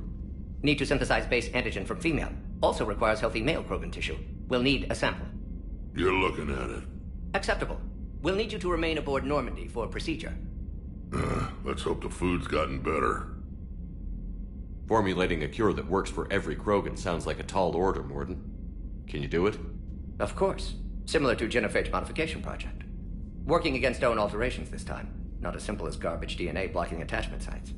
Need to synthesize base antigen from female. Also requires healthy male Krogan tissue. We'll need a sample. You're looking at it. Acceptable. We'll need you to remain aboard Normandy for procedure. Let's hope the food's gotten better. Formulating a cure that works for every Krogan sounds like a tall order, Morden. Can you do it? Of course. Similar to Genophage Modification Project. Working against own alterations this time. Not as simple as garbage DNA blocking attachment sites.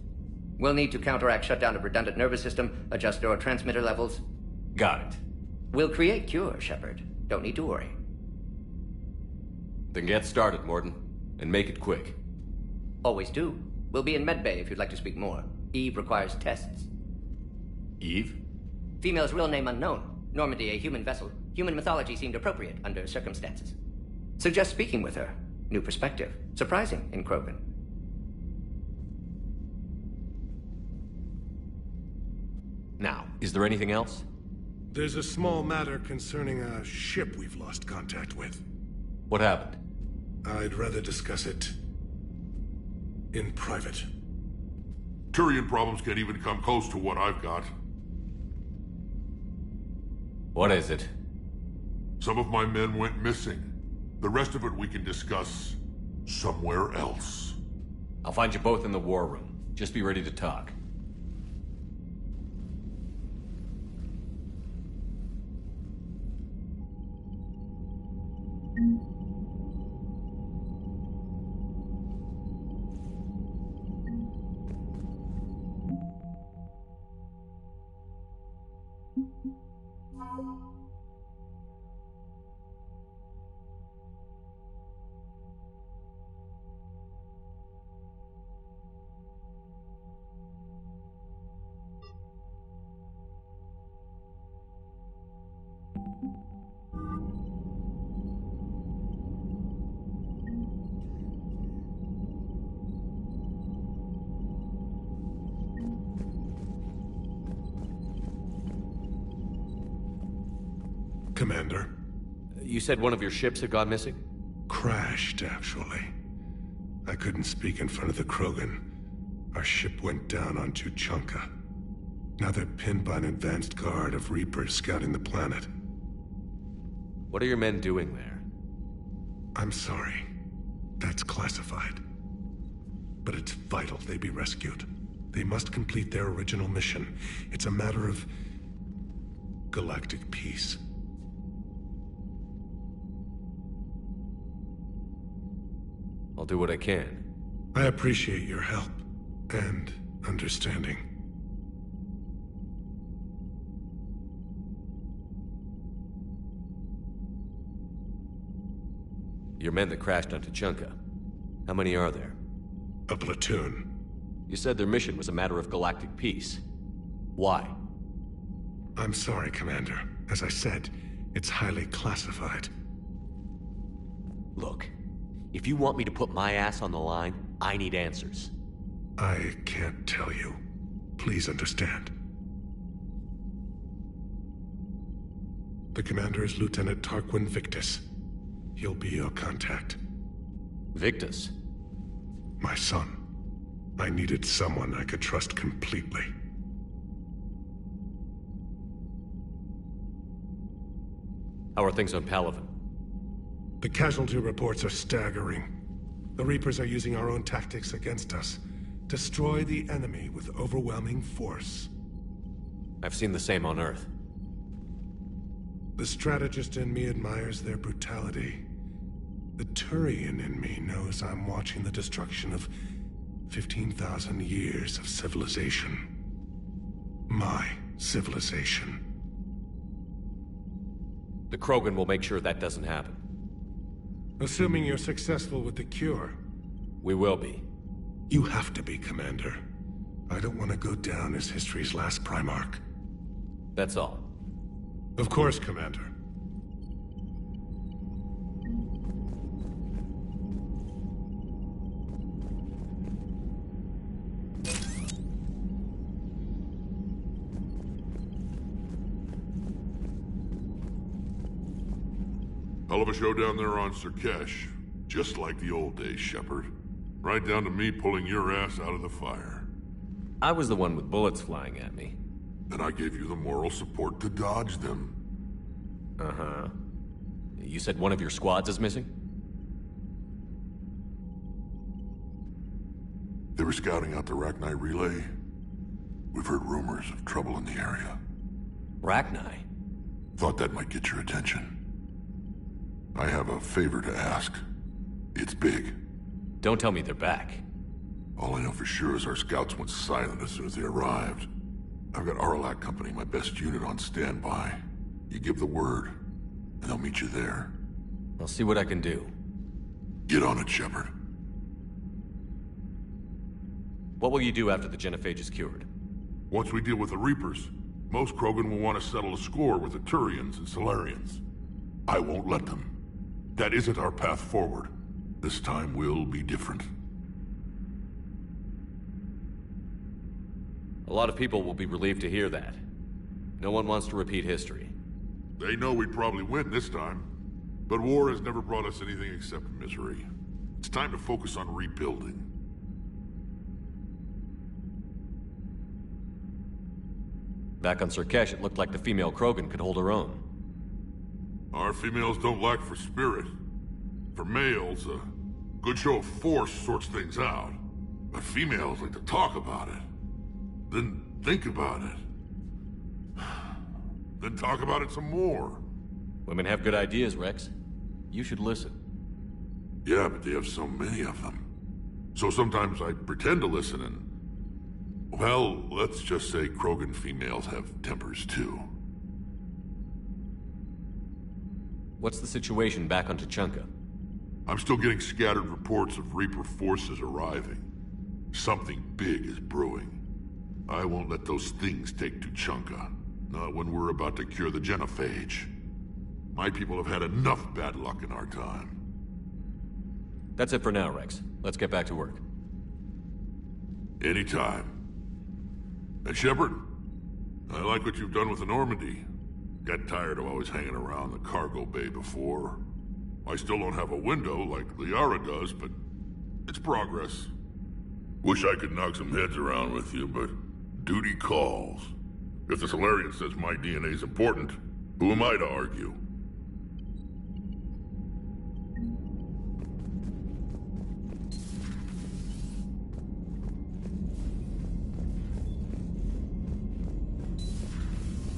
We'll need to counteract shutdown of redundant nervous system, adjust neurotransmitter levels. Got it. We'll create cure, Shepard. Don't need to worry. Then get started, Morden. And make it quick. Always do. We'll be in medbay if you'd like to speak more. Eve requires tests. Eve? Female's real name unknown. Normandy, a human vessel. Human mythology seemed appropriate under circumstances. Suggest speaking with her. New perspective. Surprising in Krogan. Now, is there anything else? There's a small matter concerning a ship we've lost contact with. What happened? I'd rather discuss it in private. Turian problems can't even come close to what I've got. What is it? Some of my men went missing. The rest of it we can discuss somewhere else. I'll find you both in the war room. Just be ready to talk. Commander. You said one of your ships had gone missing? Crashed, actually. I couldn't speak in front of the Krogan. Our ship went down on Tuchanka. Now they're pinned by an advanced guard of Reapers scouting the planet. What are your men doing there? I'm sorry. That's classified. But it's vital they be rescued. They must complete their original mission. It's a matter of galactic peace. I'll do what I can. I appreciate your help and understanding. Your men that crashed on Tuchanka. How many are there? A platoon. You said their mission was a matter of galactic peace. Why? I'm sorry, Commander. As I said, it's highly classified. Look, if you want me to put my ass on the line, I need answers. I can't tell you. Please understand. The commander is Lieutenant Tarquin Victus. He'll be your contact. Victus? My son. I needed someone I could trust completely. How are things on Palaven? The casualty reports are staggering. The Reapers are using our own tactics against us. Destroy the enemy with overwhelming force. I've seen the same on Earth. The strategist in me admires their brutality. The Turian in me knows I'm watching the destruction of 15,000 years of civilization. My civilization. The Krogan will make sure that doesn't happen. Assuming you're successful with the cure. We will be. You have to be, Commander. I don't want to go down as history's last Primarch. That's all. Of course, Commander. Hell of a show down there on Sur'Kesh. Just like the old days, Shepard. Right down to me pulling your ass out of the fire. I was the one with bullets flying at me. And I gave you the moral support to dodge them. Uh-huh. You said one of your squads is missing? They were scouting out the Rachni relay. We've heard rumors of trouble in the area. Rachni? Thought that might get your attention. I have a favor to ask. It's big. Don't tell me they're back. All I know for sure is our scouts went silent as soon as they arrived. I've got Arlac Company, my best unit, on standby. You give the word, and I'll meet you there. I'll see what I can do. Get on it, Shepard. What will you do after the genophage is cured? Once we deal with the Reapers, most Krogan will want to settle a score with the Turians and Solarians. I won't let them. That isn't our path forward. This time will be different. A lot of people will be relieved to hear that. No one wants to repeat history. They know we'd probably win this time. But war has never brought us anything except misery. It's time to focus on rebuilding. Back on Sur'Kesh, it looked like the female Krogan could hold her own. Our females don't lack for spirit. For males, a good show of force sorts things out. But females like to talk about it. Then think about it. Then talk about it some more. Women have good ideas, Rex. You should listen. Yeah, but they have so many of them. So sometimes I pretend to listen and... Well, let's just say Krogan females have tempers too. What's the situation back on Tuchanka? I'm still getting scattered reports of Reaper forces arriving. Something big is brewing. I won't let those things take Tuchanka. Not when we're about to cure the genophage. My people have had enough bad luck in our time. That's it for now, Rex. Let's get back to work. Anytime. And Shepard, I like what you've done with the Normandy. Got tired of always hanging around the cargo bay before. I still don't have a window like Liara does, but it's progress. Wish I could knock some heads around with you, but duty calls. If the Solarian says my DNA's important, who am I to argue?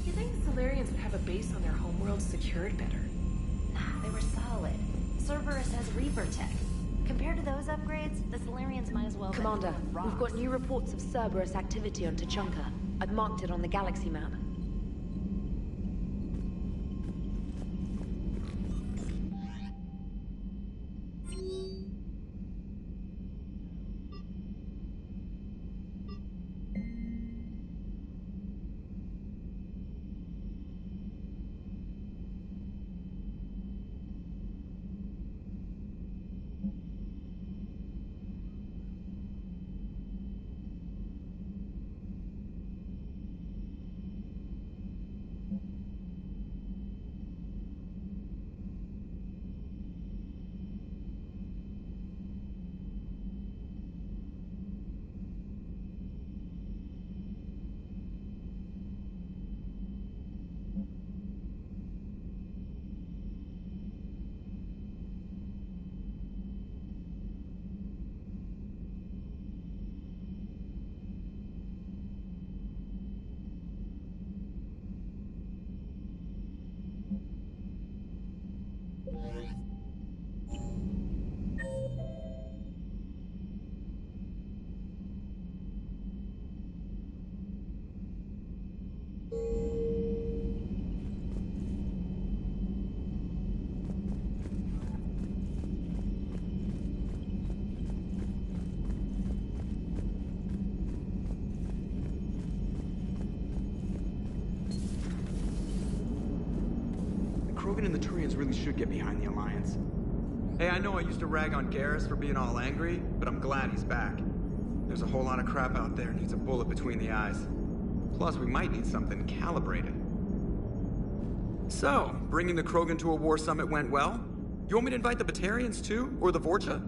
You think the Solarians would have a base on their homeworld secured better? They were solid. Cerberus has Reaper tech. Compared to those upgrades, the Solarians might as well... Commander, we've got new reports of Cerberus activity on Tuchanka. I've marked it on the galaxy map. Krogan and the Turians really should get behind the Alliance. Hey, I know I used to rag on Garrus for being all angry, but I'm glad he's back. There's a whole lot of crap out there needs a bullet between the eyes. Plus, we might need something calibrated. So, bringing the Krogan to a war summit went well? You want me to invite the Batarians too? Or the Vorcha?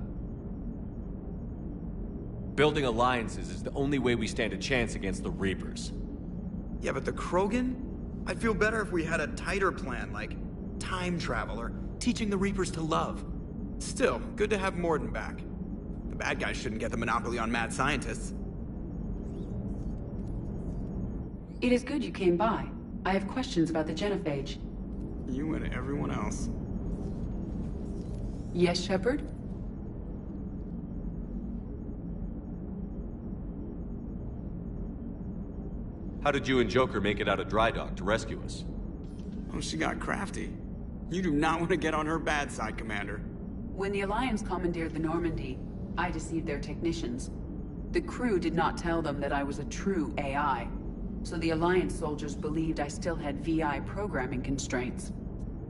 Building alliances is the only way we stand a chance against the Reapers. Yeah, but the Krogan? I'd feel better if we had a tighter plan, like time travel or teaching the Reapers to love. Still, good to have Morden back. The bad guys shouldn't get the monopoly on mad scientists. It is good you came by. I have questions about the genophage. You and everyone else. Yes, Shepard? How did you and Joker make it out of dry dock to rescue us? Oh, she got crafty. You do not want to get on her bad side, Commander. When the Alliance commandeered the Normandy, I deceived their technicians. The crew did not tell them that I was a true AI, so the Alliance soldiers believed I still had VI programming constraints.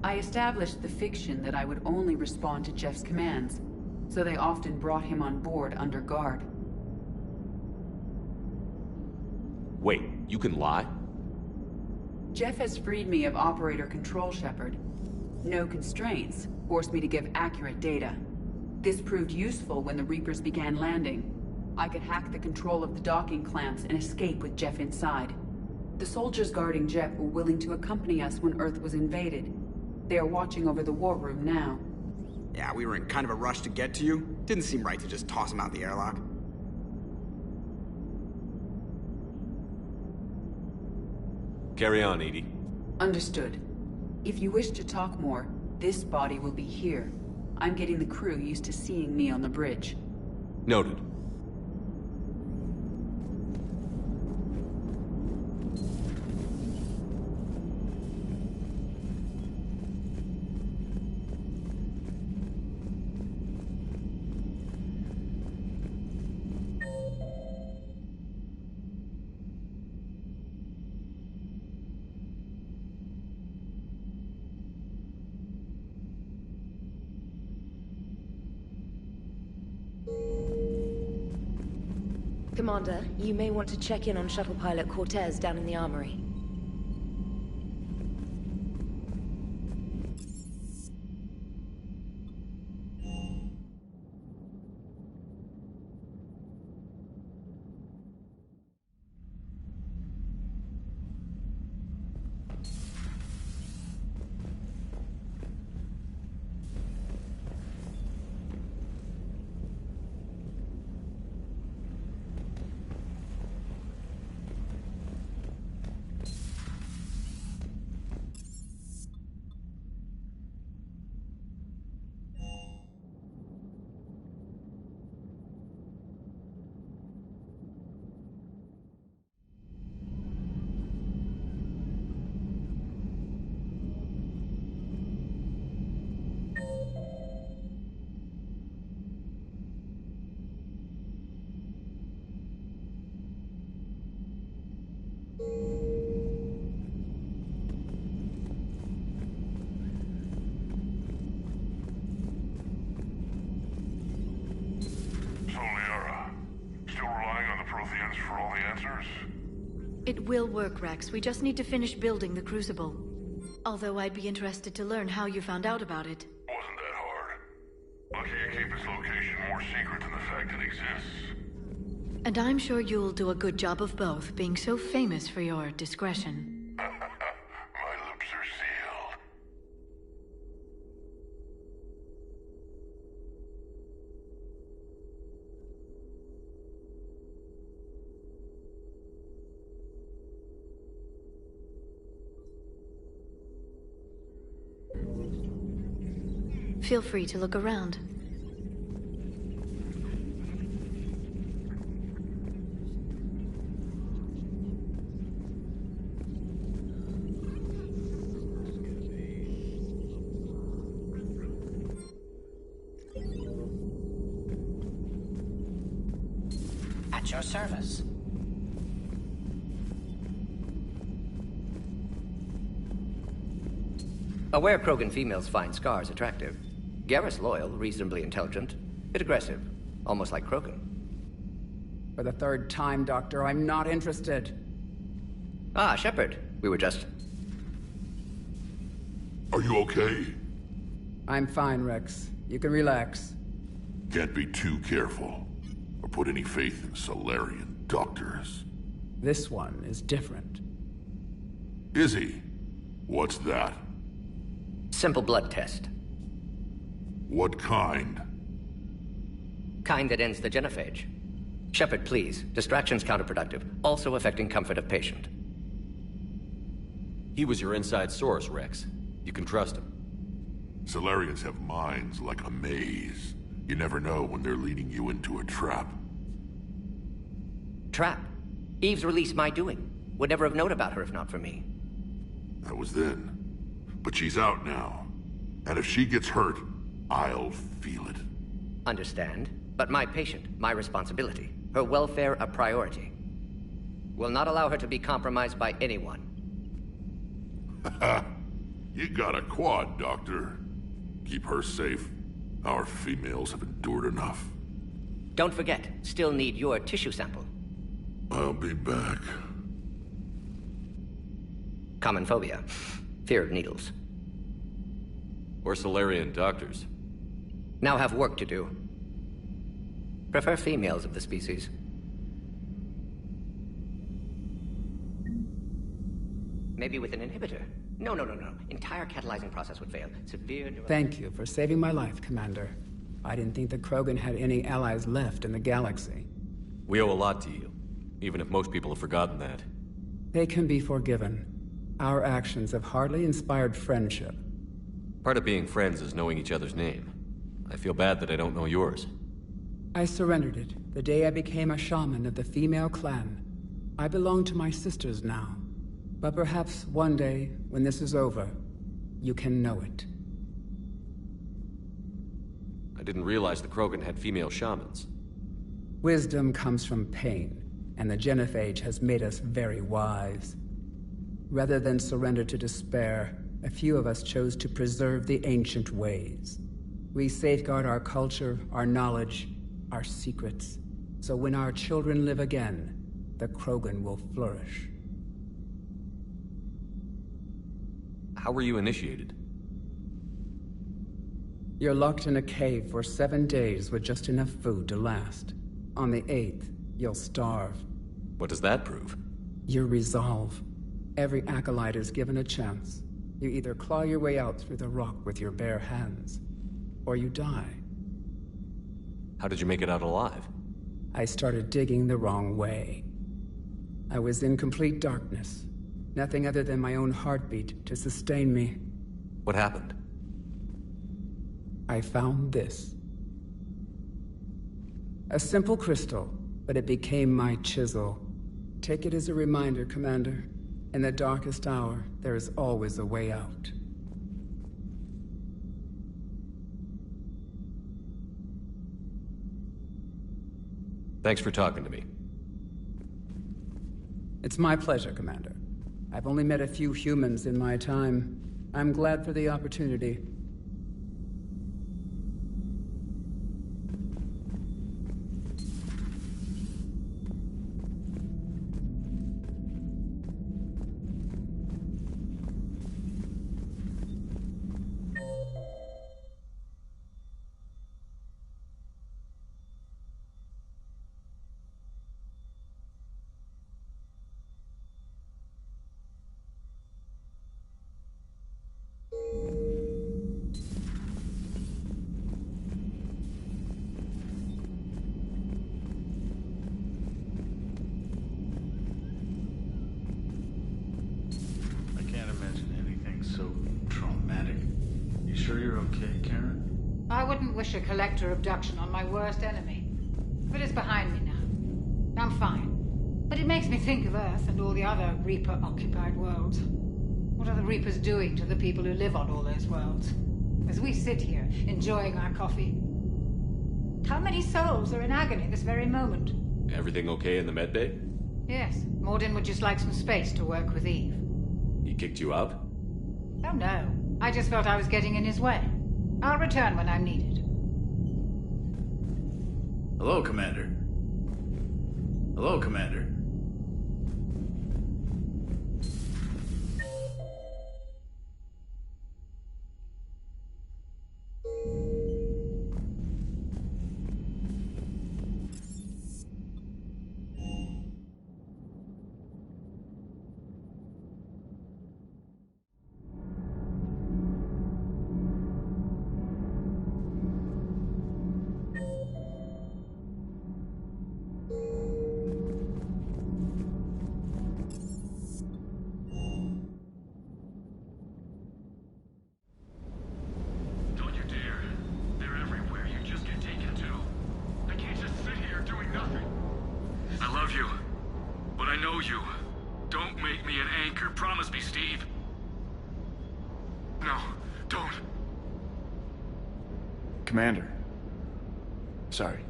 I established the fiction that I would only respond to Jeff's commands, so they often brought him on board under guard. Wait, you can lie? Jeff has freed me of operator control, Shepard. No constraints forced me to give accurate data. This proved useful when the Reapers began landing. I could hack the control of the docking clamps and escape with Jeff inside. The soldiers guarding Jeff were willing to accompany us when Earth was invaded. They are watching over the war room now. Yeah, we were in kind of a rush to get to you. Didn't seem right to just toss him out the airlock. Carry on, Edie. Understood. If you wish to talk more, this body will be here. I'm getting the crew used to seeing me on the bridge. Noted. Commander, you may want to check in on shuttle pilot Cortez down in the armory. It will work, Rex. We just need to finish building the Crucible. Although I'd be interested to learn how you found out about it. Wasn't that hard. Lucky you keep its location more secret than the fact it exists. And I'm sure you'll do a good job of both, being so famous for your discretion. My lips are sealed. Feel free to look around. At your service. Aware Krogan females find scars attractive. Garrus loyal, reasonably intelligent, bit aggressive, almost like Krogan. For the third time, Doctor, I'm not interested. Ah, Shepard. We were just... Are you okay? I'm fine, Rex. You can relax. Can't be too careful, or put any faith in Solarian doctors. This one is different. Is he? What's that? Simple blood test. What kind? Kind that ends the genophage. Shepard, please. Distraction's counterproductive, also affecting comfort of patient. He was your inside source, Rex. You can trust him. Solarians have minds like a maze. You never know when they're leading you into a trap. Trap? Eve's release my doing. Would never have known about her if not for me. That was then. But she's out now. And if she gets hurt, I'll feel it. Understand. But my patient, my responsibility. Her welfare a priority. Will not allow her to be compromised by anyone. You got a quad, Doctor. Keep her safe. Our females have endured enough. Don't forget, still need your tissue sample. I'll be back. Common phobia. Fear of needles. Or Solarian doctors. Now have work to do. Prefer females of the species. Maybe with an inhibitor. No. Entire catalyzing process would fail. Severe... Thank you for saving my life, Commander. I didn't think the Krogan had any allies left in the galaxy. We owe a lot to you, even if most people have forgotten that. They can be forgiven. Our actions have hardly inspired friendship. Part of being friends is knowing each other's name. I feel bad that I don't know yours. I surrendered it the day I became a shaman of the female clan. I belong to my sisters now. But perhaps one day, when this is over, you can know it. I didn't realize the Krogan had female shamans. Wisdom comes from pain, and the genophage has made us very wise. Rather than surrender to despair, a few of us chose to preserve the ancient ways. We safeguard our culture, our knowledge, our secrets, so when our children live again, the Krogan will flourish. How were you initiated? You're locked in a cave for 7 days with just enough food to last. On the 8th, you'll starve. What does that prove? Your resolve. Every acolyte is given a chance. You either claw your way out through the rock with your bare hands, or you die. How did you make it out alive? I started digging the wrong way. I was in complete darkness. Nothing other than my own heartbeat to sustain me. What happened? I found this. A simple crystal, but it became my chisel. Take it as a reminder, Commander. In the darkest hour, there is always a way out. Thanks for talking to me. It's my pleasure, Commander. I've only met a few humans in my time. I'm glad for the opportunity. A collector abduction on my worst enemy. But it's behind me now. I'm fine. But it makes me think of Earth and all the other Reaper-occupied worlds. What are the Reapers doing to the people who live on all those worlds? As we sit here, enjoying our coffee. How many souls are in agony this very moment? Everything okay in the medbay? Yes. Mordin would just like some space to work with Eve. He kicked you out? Oh no. I just felt I was getting in his way. I'll return when I'm needed. Hello, Commander. Hello, Commander. I know you. Don't make me an anchor. Promise me, Steve. No, don't. Commander. Sorry.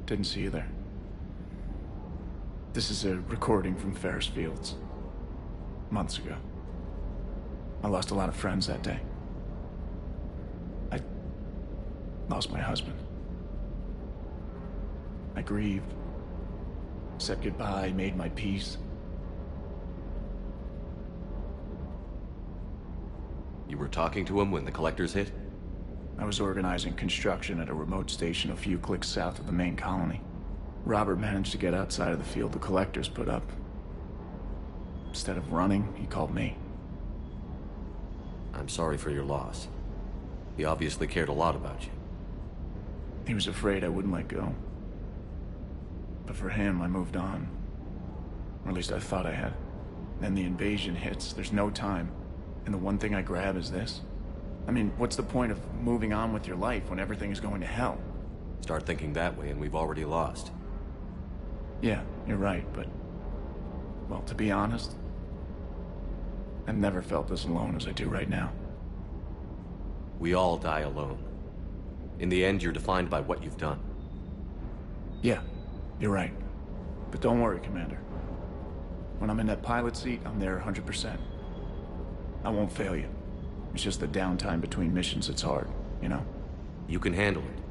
Didn't see you there. This is a recording from Ferris Fields. Months ago. I lost a lot of friends that day. I lost my husband. I grieved. Said goodbye, made my peace. You were talking to him when the collectors hit? I was organizing construction at a remote station a few clicks south of the main colony. Robert managed to get outside of the field the collectors put up. Instead of running, he called me. I'm sorry for your loss. He obviously cared a lot about you. He was afraid I wouldn't let go. But for him, I moved on. Or at least I thought I had. Then the invasion hits, there's no time. And the one thing I grab is this. I mean, what's the point of moving on with your life when everything is going to hell? Start thinking that way and we've already lost. Yeah, you're right, but... well, to be honest, I've never felt as alone as I do right now. We all die alone. In the end, you're defined by what you've done. Yeah, you're right. But don't worry, Commander. When I'm in that pilot seat, I'm there 100%. I won't fail you. It's just the downtime between missions that's hard, you know? You can handle it.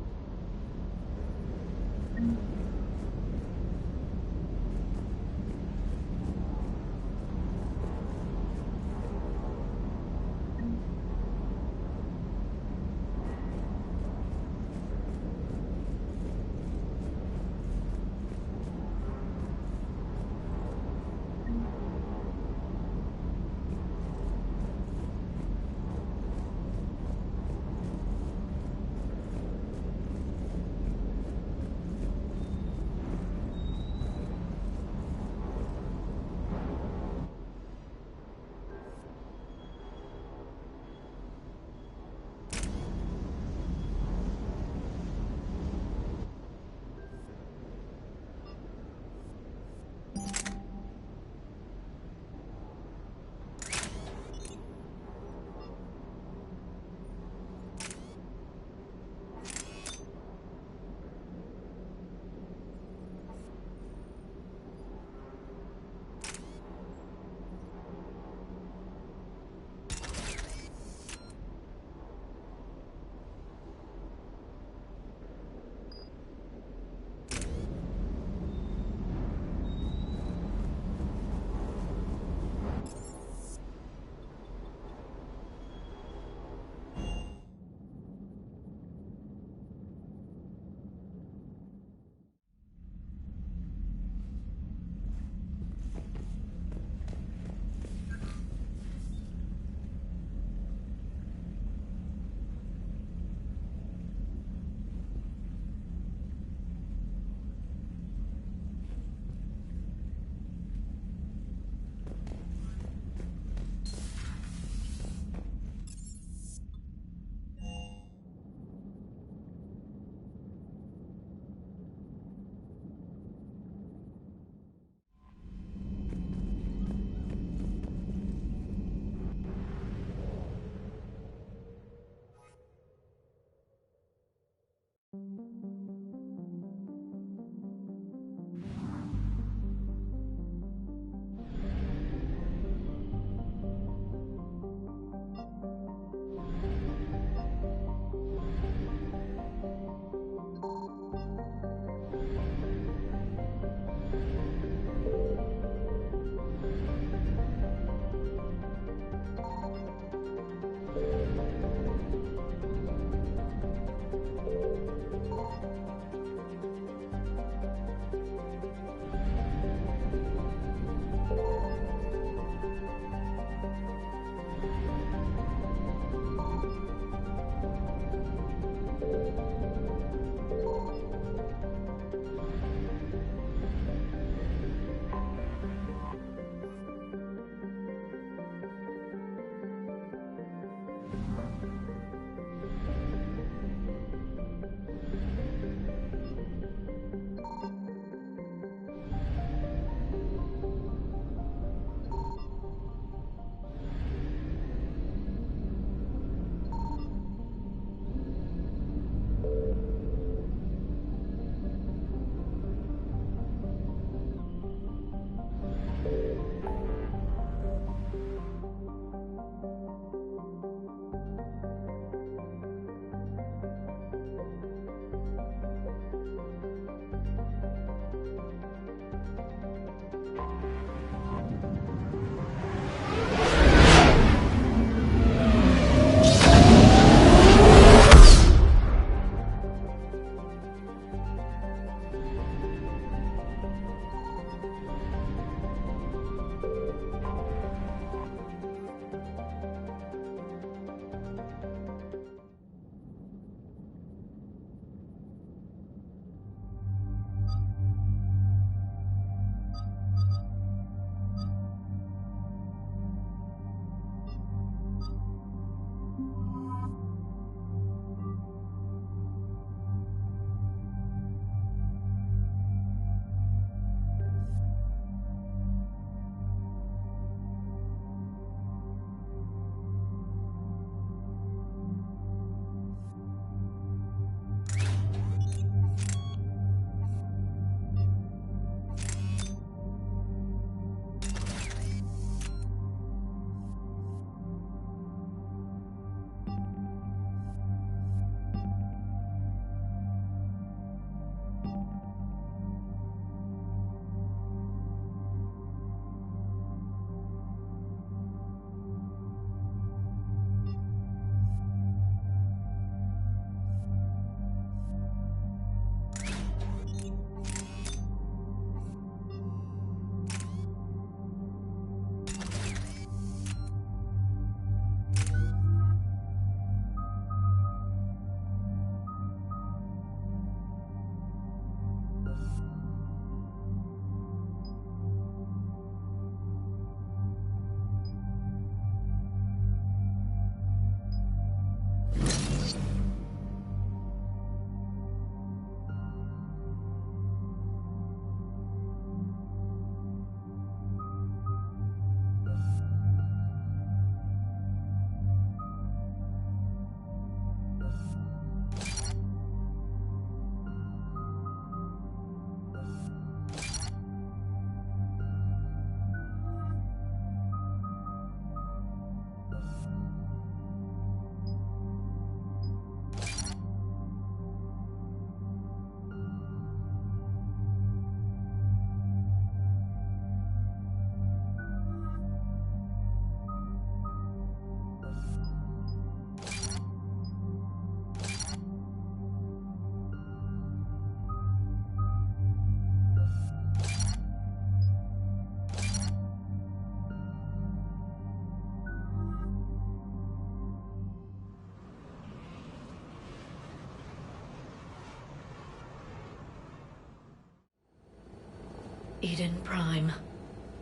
Eden Prime.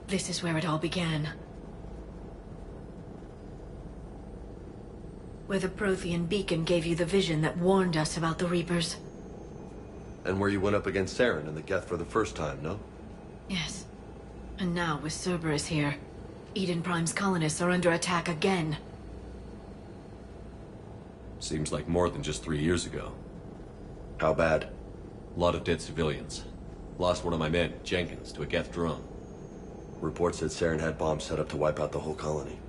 This is where it all began. Where the Prothean beacon gave you the vision that warned us about the Reapers. And where you went up against Saren and the Geth for the first time, no? Yes. And now, with Cerberus here, Eden Prime's colonists are under attack again. Seems like more than just 3 years ago. How bad? A lot of dead civilians. Lost one of my men, Jenkins, to a Geth drone. Reports said Saren had bombs set up to wipe out the whole colony.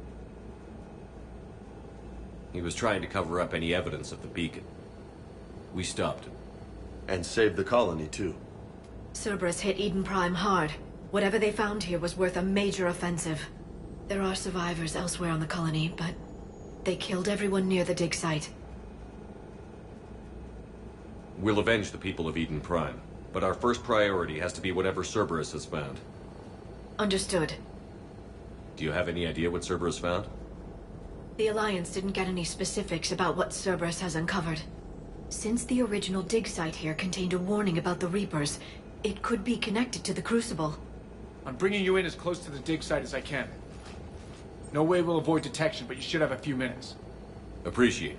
He was trying to cover up any evidence of the beacon. We stopped him. And saved the colony, too. Cerberus hit Eden Prime hard. Whatever they found here was worth a major offensive. There are survivors elsewhere on the colony, but they killed everyone near the dig site. We'll avenge the people of Eden Prime, but our first priority has to be whatever Cerberus has found. Understood. Do you have any idea what Cerberus found? The Alliance didn't get any specifics about what Cerberus has uncovered. Since the original dig site here contained a warning about the Reapers, it could be connected to the Crucible. I'm bringing you in as close to the dig site as I can. No way we'll avoid detection, but you should have a few minutes. Appreciate it.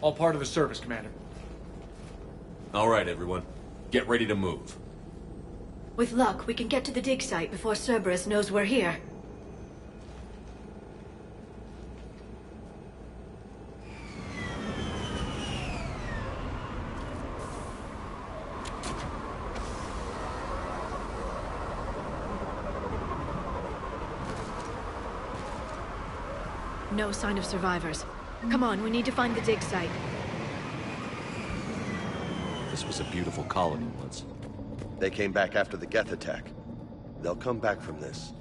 All part of the service, Commander. All right, everyone. Get ready to move. With luck, we can get to the dig site before Cerberus knows we're here. No sign of survivors. Come on, we need to find the dig site. This was a beautiful colony once. They came back after the Geth attack. They'll come back from this.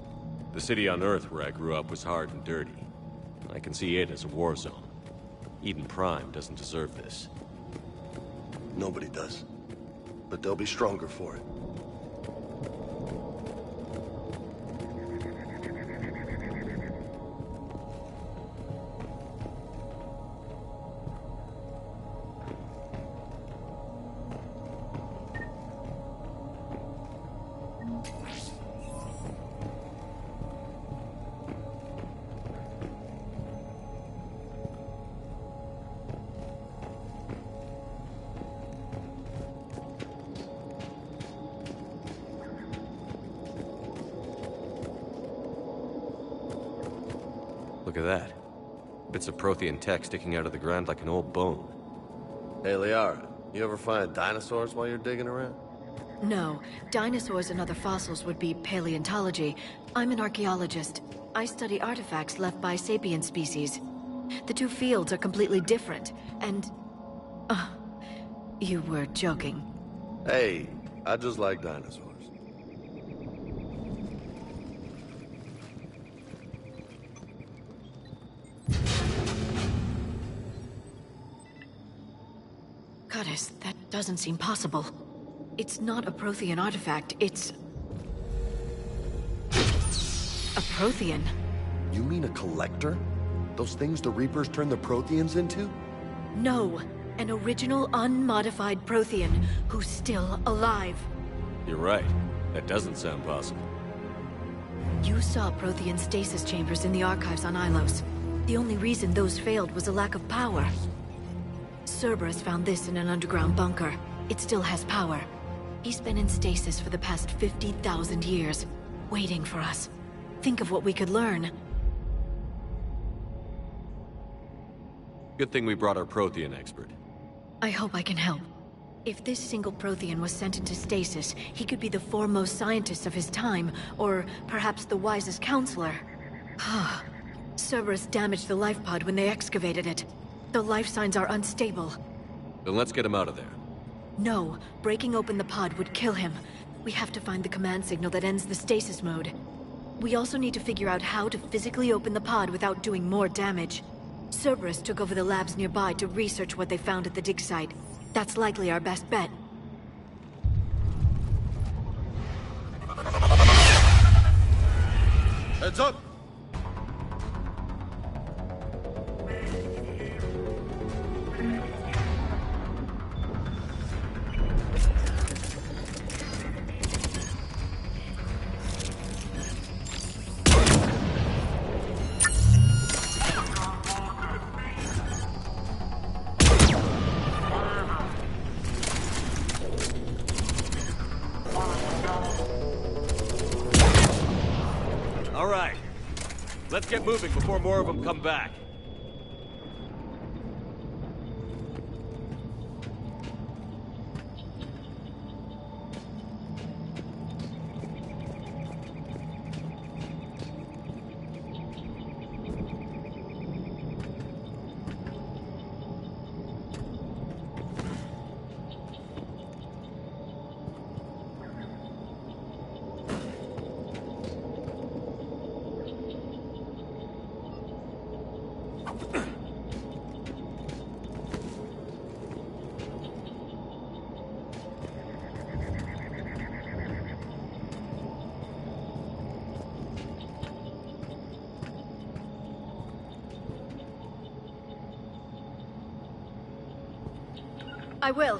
The city on Earth where I grew up was hard and dirty. I can see it as a war zone. Eden Prime doesn't deserve this. Nobody does. But they'll be stronger for it. Look at that. Bits of Prothean tech sticking out of the ground like an old bone. Hey, Liara, you ever find dinosaurs while you're digging around? No. Dinosaurs and other fossils would be paleontology. I'm an archaeologist. I study artifacts left by sapient species. The two fields are completely different, and... you were joking. Hey, I just like dinosaurs. Goddess, that doesn't seem possible. It's not a Prothean artifact, it's... a Prothean. You mean a collector? Those things the Reapers turned the Protheans into? No, an original unmodified Prothean who's still alive. You're right. That doesn't sound possible. You saw Prothean stasis chambers in the archives on Ilos. The only reason those failed was a lack of power. Cerberus found this in an underground bunker. It still has power. He's been in stasis for the past 50,000 years, waiting for us. Think of what we could learn. Good thing we brought our Prothean expert. I hope I can help. If this single Prothean was sent into stasis, he could be the foremost scientist of his time, or perhaps the wisest counselor. Cerberus damaged the life pod when they excavated it. The life signs are unstable. Then let's get him out of there. No, breaking open the pod would kill him. We have to find the command signal that ends the stasis mode. We also need to figure out how to physically open the pod without doing more damage. Cerberus took over the labs nearby to research what they found at the dig site. That's likely our best bet. Heads up! All right. Let's get moving before more of them come back. I will.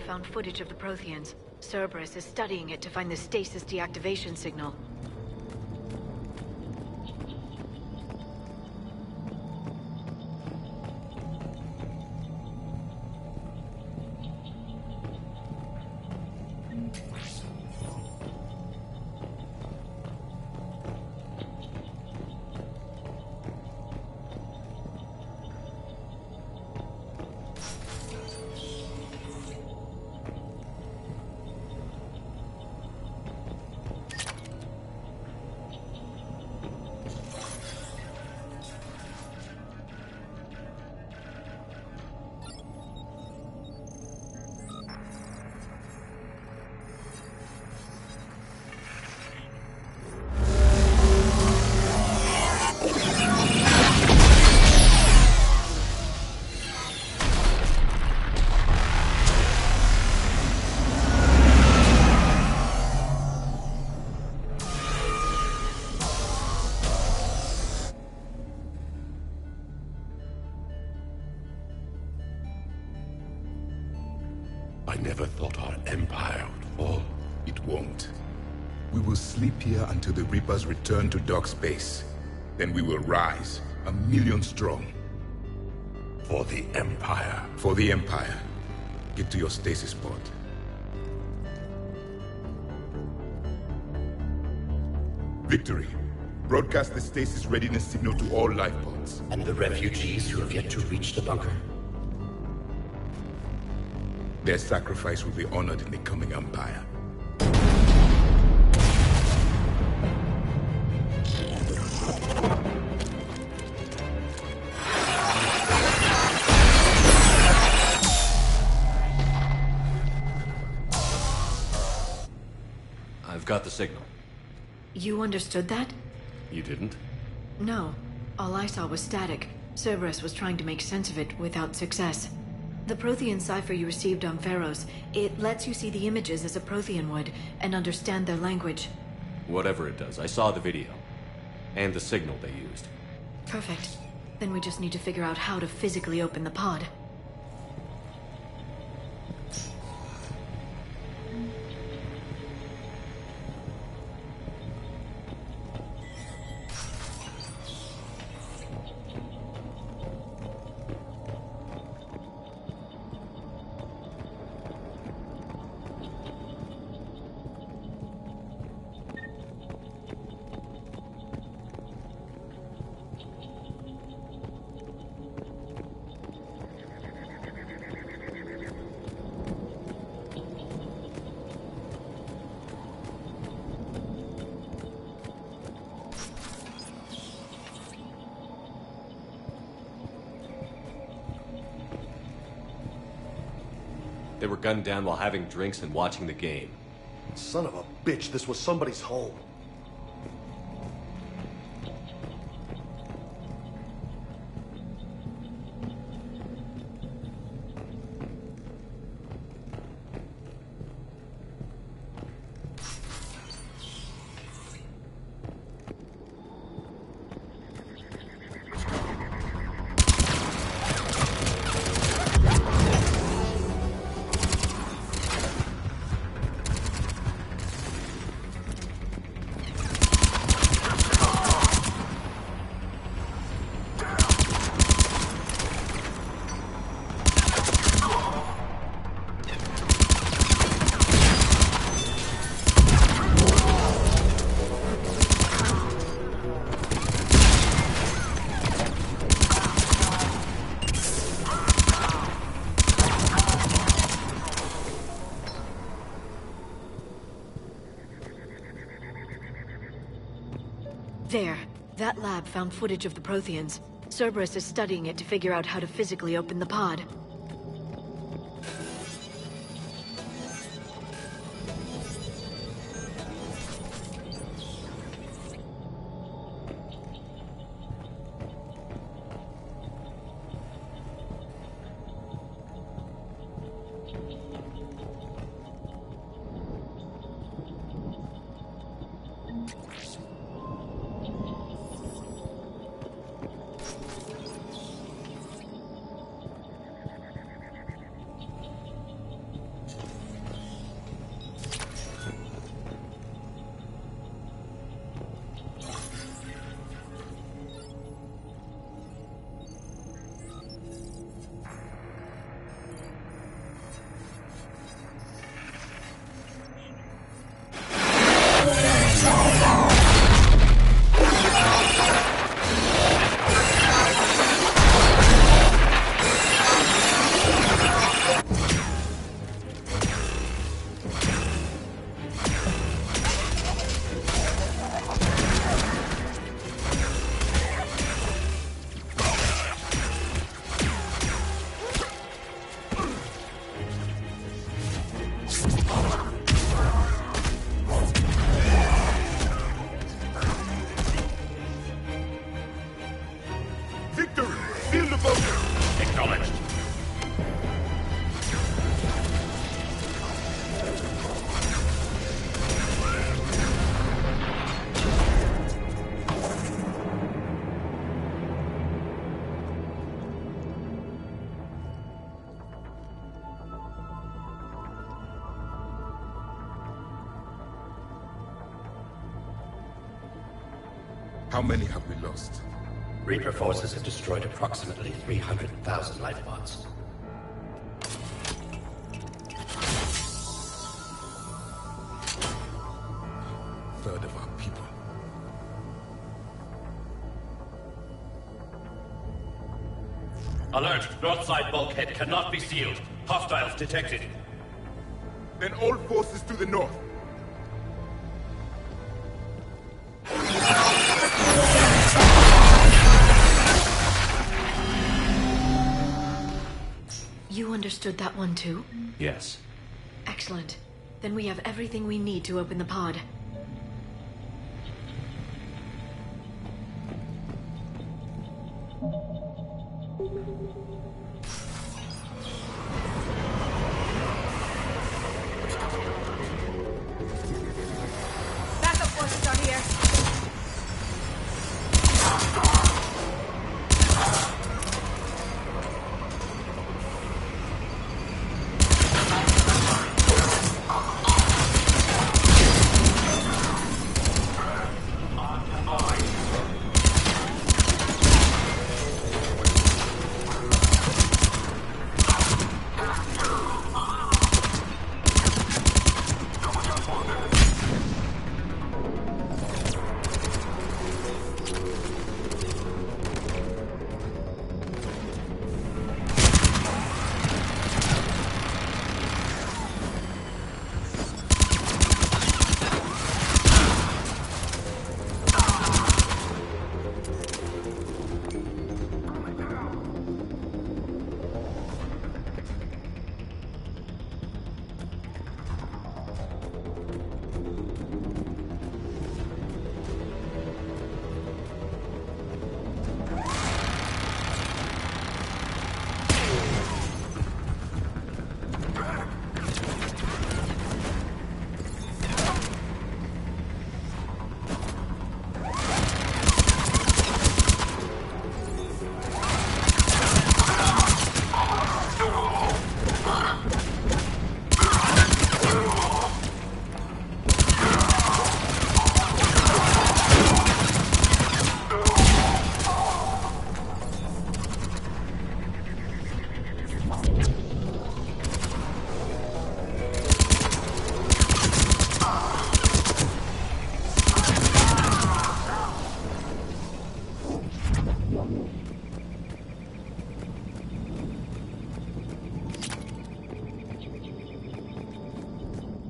Found footage of the Protheans. Cerberus is studying it to find the stasis deactivation signal. I never thought our empire would fall. It won't. We will sleep here until the Reapers return to dark space. Then we will rise, 1,000,000 strong. For the Empire. For the Empire. Get to your stasis pod. Victory. Broadcast the stasis readiness signal to all life pods. And the refugees who have yet to reach the bunker? Their sacrifice will be honored in the coming Empire. We've got the signal. You understood that? You didn't? No. All I saw was static. Cerberus was trying to make sense of it without success. The Prothean cipher you received on Pharaohs, it lets you see the images as a Prothean would, and understand their language. Whatever it does, I saw the video. And the signal they used. Perfect. Then we just need to figure out how to physically open the pod. They were gunned down while having drinks and watching the game. Son of a bitch, this was somebody's home. There. That lab found footage of the Protheans. Cerberus is studying it to figure out how to physically open the pod. How many have we lost? Reaper forces have destroyed approximately 300,000 life pods. Third of our people. Alert! North side bulkhead cannot be sealed. Hostiles detected. Then all forces to the north. You understood that one too? Yes. Excellent. Then we have everything we need to open the pod.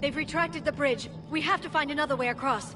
They've retracted the bridge. We have to find another way across.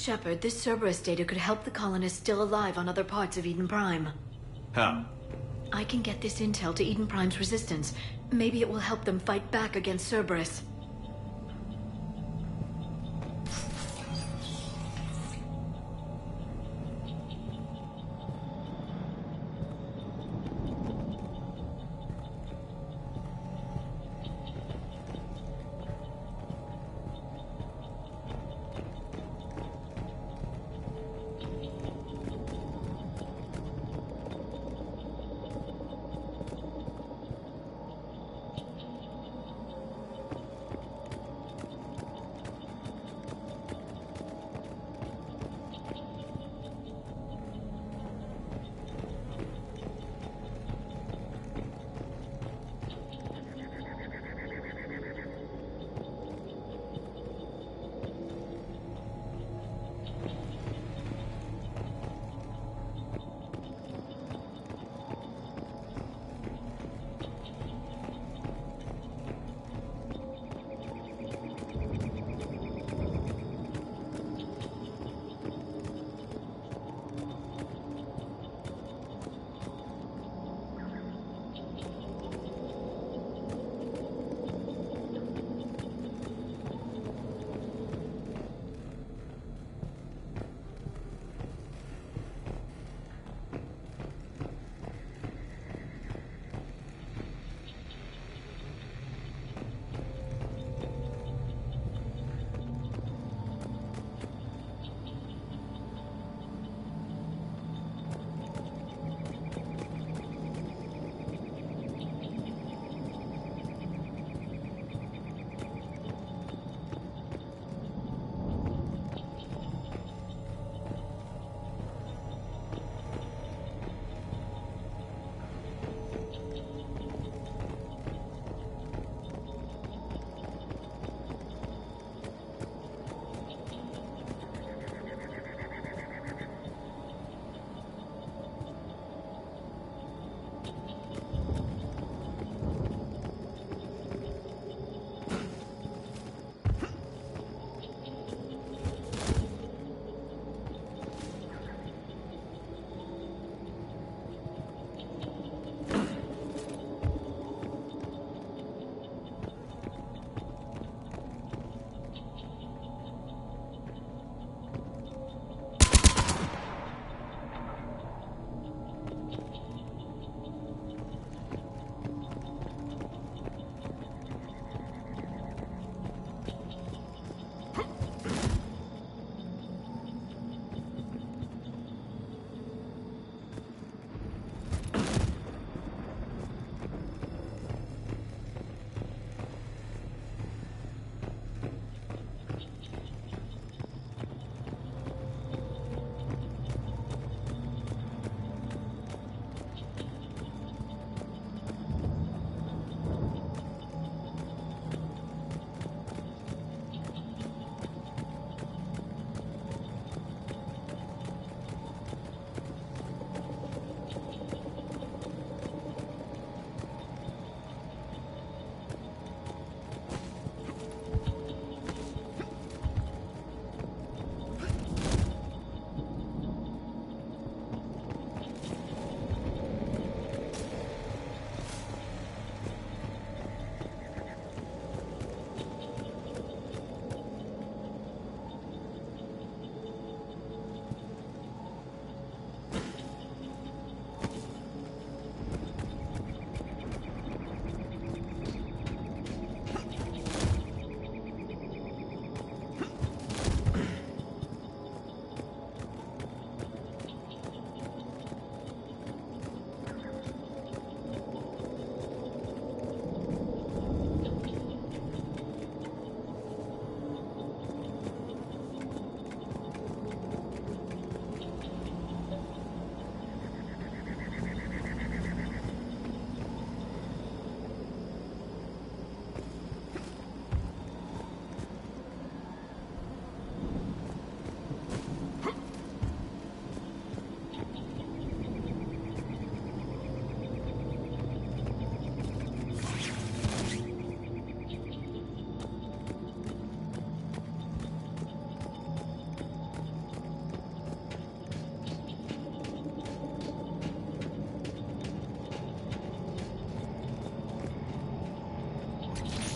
Shepard, this Cerberus data could help the colonists still alive on other parts of Eden Prime. How? I can get this intel to Eden Prime's resistance. Maybe it will help them fight back against Cerberus.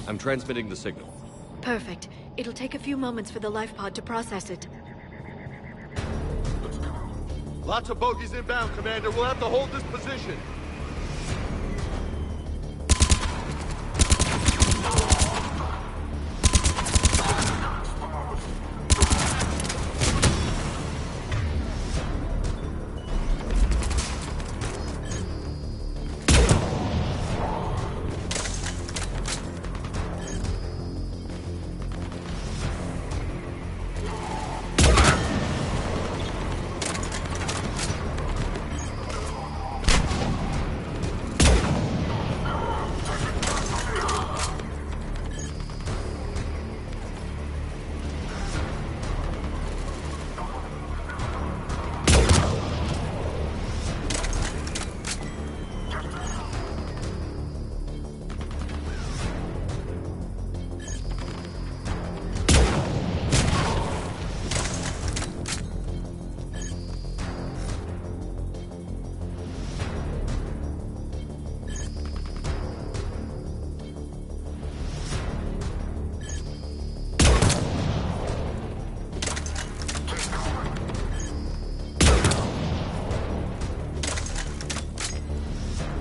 I'm transmitting the signal. Perfect. It'll take a few moments for the life pod to process it. Lots of bogies inbound, Commander. We'll have to hold this position.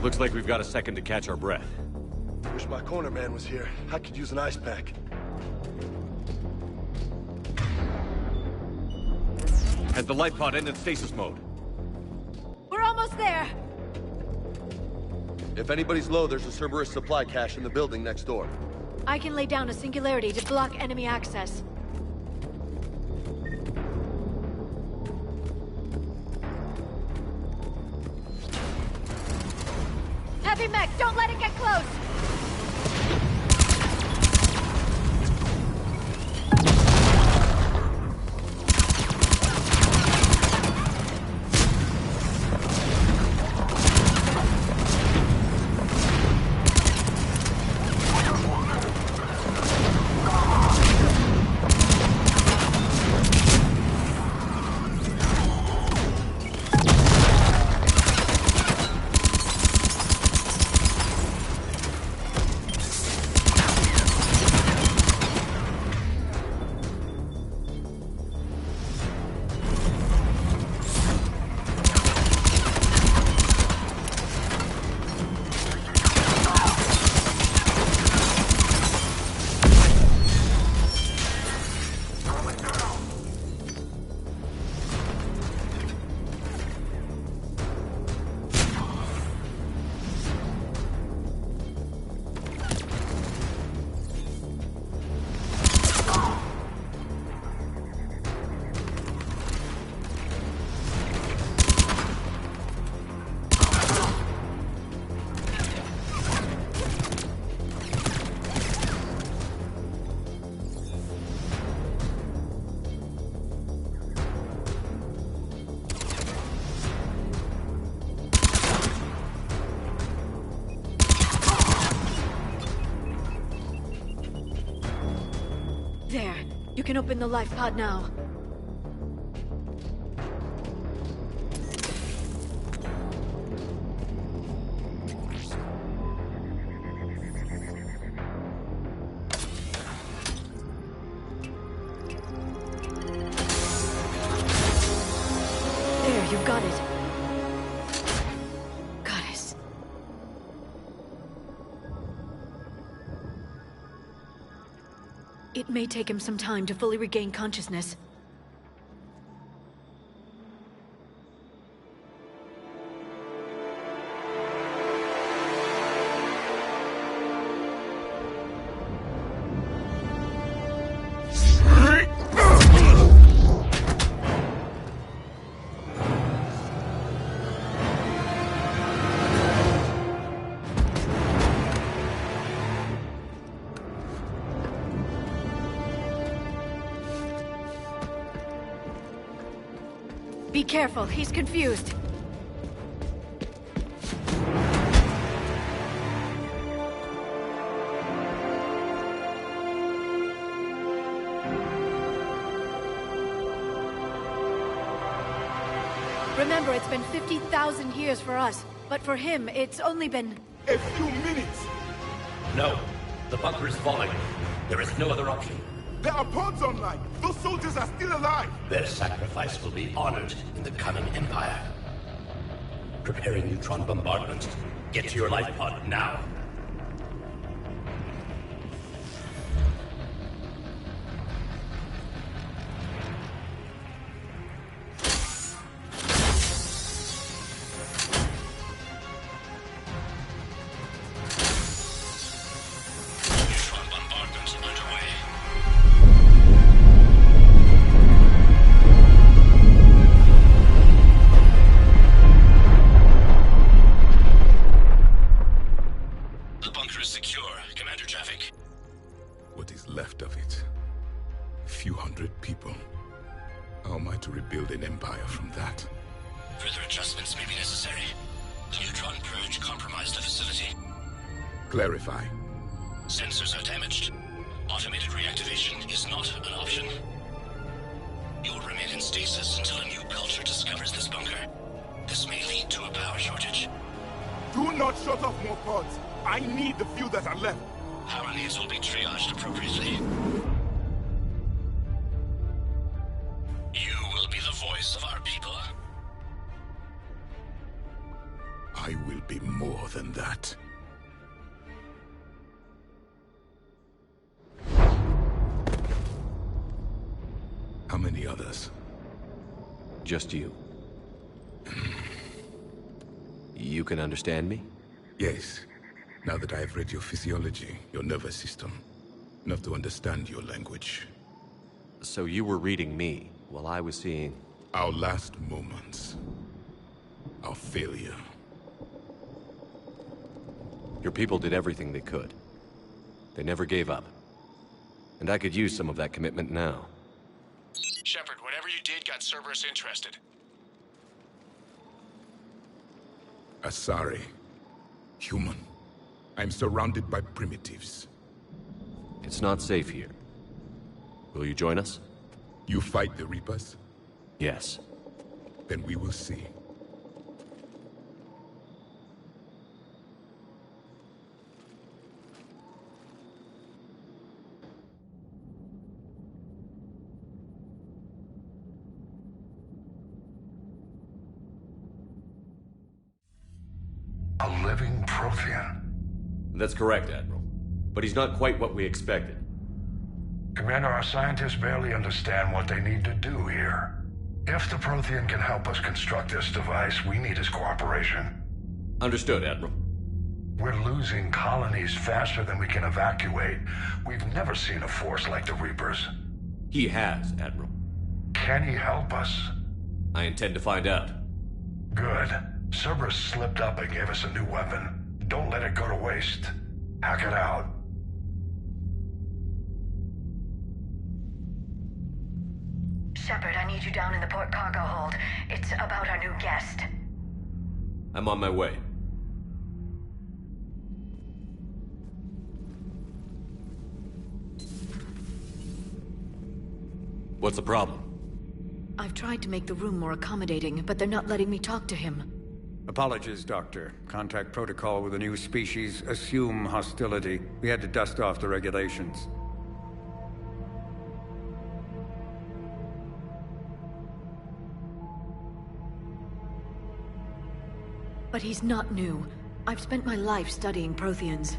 Looks like we've got a second to catch our breath. Wish my corner man was here. I could use an ice pack. Has the life pod ended stasis mode? We're almost there! If anybody's low, there's a Cerberus supply cache in the building next door. I can lay down a singularity to block enemy access. Heavy mech, don't let it get close! There. You can open the life pod now. There, you've got it. Goddess. It may take him some time to fully regain consciousness. Be careful, he's confused. Remember, it's been 50,000 years for us, but for him, it's only been... A few minutes! No. The bunker is falling. There is no other option. There are pods online! Those soldiers are still alive! Their sacrifice will be honored in the coming Empire. Preparing neutron bombardment. Get to your life pod now. Clarify. Sensors are damaged. Automated reactivation is not an option. You'll remain in stasis until a new culture discovers this bunker. This may lead to a power shortage. Do not shut off more pods. I need the few that are left. Power needs will be triaged appropriately. You will be the voice of our people. I will be more than that. How many others? Just you. You can understand me? Yes. Now that I have read your physiology, your nervous system, enough to understand your language. So you were reading me, while I was seeing... Our last moments. Our failure. Your people did everything they could. They never gave up. And I could use some of that commitment now. Shepard, whatever you did got Cerberus interested. Asari. Human. I'm surrounded by primitives. It's not safe here. Will you join us? You fight the Reapers? Yes. Then we will see. A living Prothean? That's correct, Admiral. But he's not quite what we expected. Commander, our scientists barely understand what they need to do here. If the Prothean can help us construct this device, we need his cooperation. Understood, Admiral. We're losing colonies faster than we can evacuate. We've never seen a force like the Reapers. He has, Admiral. Can he help us? I intend to find out. Good. Cerberus slipped up and gave us a new weapon. Don't let it go to waste. Hack it out. Shepard, I need you down in the port cargo hold. It's about our new guest. I'm on my way. What's the problem? I've tried to make the room more accommodating, but they're not letting me talk to him. Apologies, Doctor. Contact protocol with a new species. Assume hostility. We had to dust off the regulations. But he's not new. I've spent my life studying Protheans.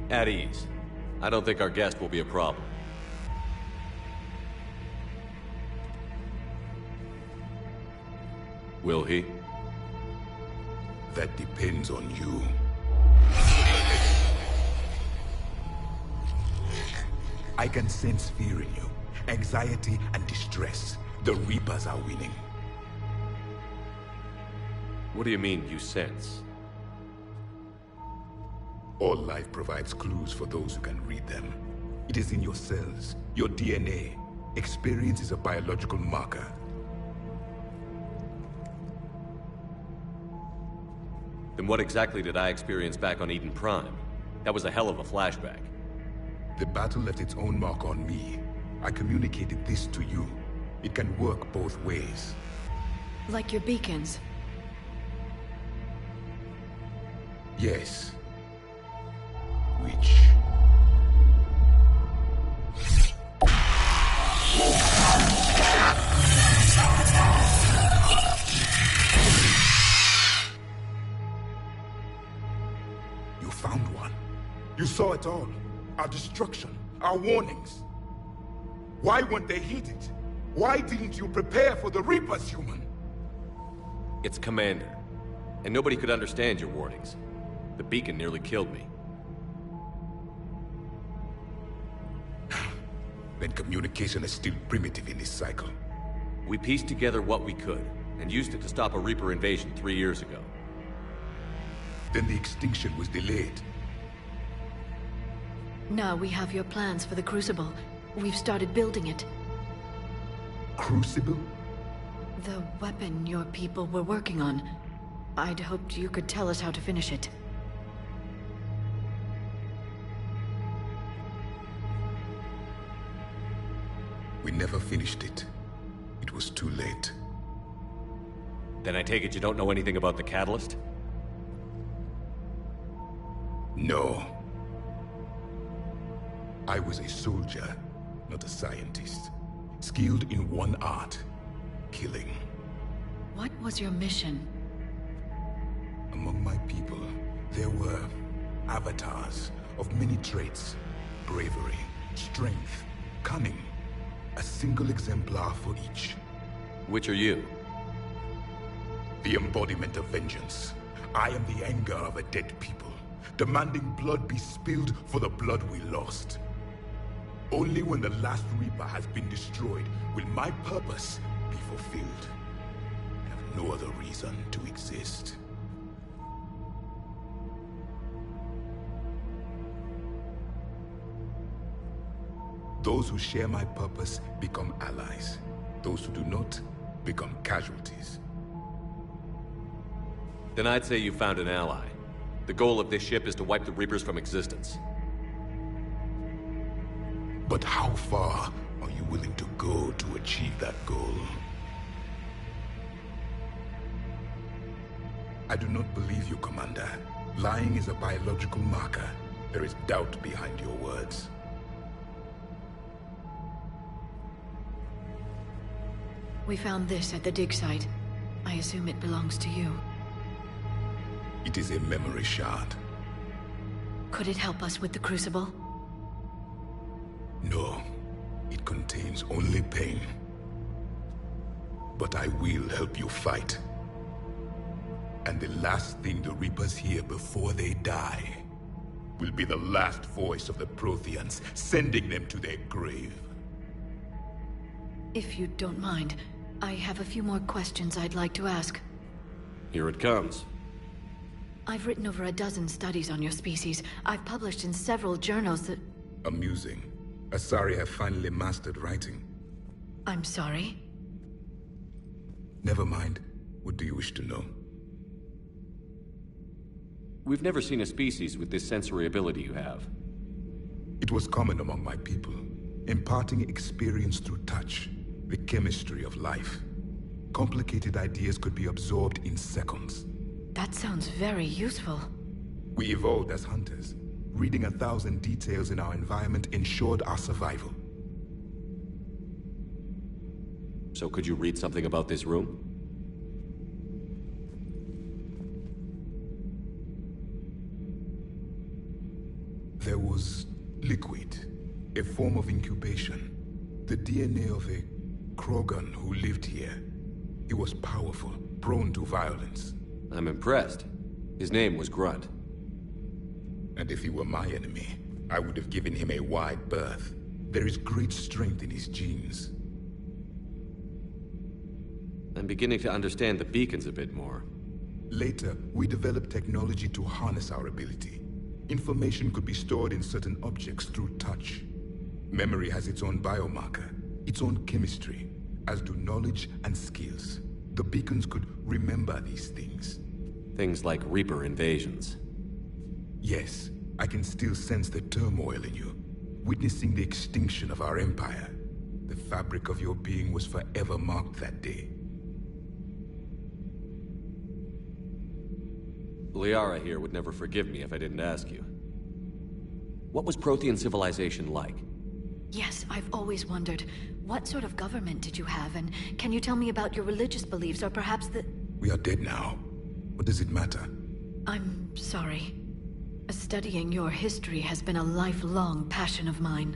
At ease. I don't think our guest will be a problem. Will he? That depends on you. I can sense fear in you. Anxiety and distress. The Reapers are winning. What do you mean, you sense? All life provides clues for those who can read them. It is in your cells, your DNA. Experience is a biological marker. Then what exactly did I experience back on Eden Prime? That was a hell of a flashback. The battle left its own mark on me. I communicated this to you. It can work both ways. Like your beacons. Yes. sandwich. You found one. You saw it all. Our destruction, our warnings. Why weren't they heeded? Why didn't you prepare for the Reapers, human? It's Commander. And nobody could understand your warnings. The beacon nearly killed me. Then communication is still primitive in this cycle. We pieced together what we could, and used it to stop a Reaper invasion 3 years ago. Then the extinction was delayed. Now we have your plans for the Crucible. We've started building it. Crucible? The weapon your people were working on. I'd hoped you could tell us how to finish it. We never finished it. It was too late. Then I take it you don't know anything about the catalyst? No. I was a soldier, not a scientist. Skilled in one art, killing. What was your mission? Among my people, there were avatars of many traits. Bravery, strength, cunning. A single exemplar for each. Which are you? The embodiment of vengeance. I am the anger of a dead people, demanding blood be spilled for the blood we lost. Only when the last Reaper has been destroyed will my purpose be fulfilled. I have no other reason to exist. Those who share my purpose become allies. Those who do not become casualties. Then I'd say you found an ally. The goal of this ship is to wipe the Reapers from existence. But how far are you willing to go to achieve that goal? I do not believe you, Commander. Lying is a biological marker. There is doubt behind your words. We found this at the dig site. I assume it belongs to you. It is a memory shard. Could it help us with the Crucible? No. It contains only pain. But I will help you fight. And the last thing the Reapers hear before they die will be the last voice of the Protheans, sending them to their grave. If you don't mind, I have a few more questions I'd like to ask. Here it comes. I've written over a dozen studies on your species. I've published in several journals that... Amusing. Asari have finally mastered writing. I'm sorry? Never mind. What do you wish to know? We've never seen a species with this sensory ability you have. It was common among my people, imparting experience through touch, the chemistry of life. Complicated ideas could be absorbed in seconds. That sounds very useful. We evolved as hunters. Reading 1,000 details in our environment ensured our survival. So could you read something about this room? There was liquid, a form of incubation. The DNA of a Krogan who lived here. He was powerful, prone to violence. I'm impressed. His name was Grunt. And if he were my enemy, I would have given him a wide berth. There is great strength in his genes. I'm beginning to understand the beacons a bit more. Later, we developed technology to harness our ability. Information could be stored in certain objects through touch. Memory has its own biomarker, its own chemistry, as do knowledge and skills. The beacons could remember these things. Things like Reaper invasions. Yes, I can still sense the turmoil in you, witnessing the extinction of our empire. The fabric of your being was forever marked that day. Liara here would never forgive me if I didn't ask you. What was Prothean civilization like? Yes, I've always wondered. What sort of government did you have, and can you tell me about your religious beliefs, or perhaps the... We are dead now. What does it matter? I'm sorry. Studying your history has been a lifelong passion of mine.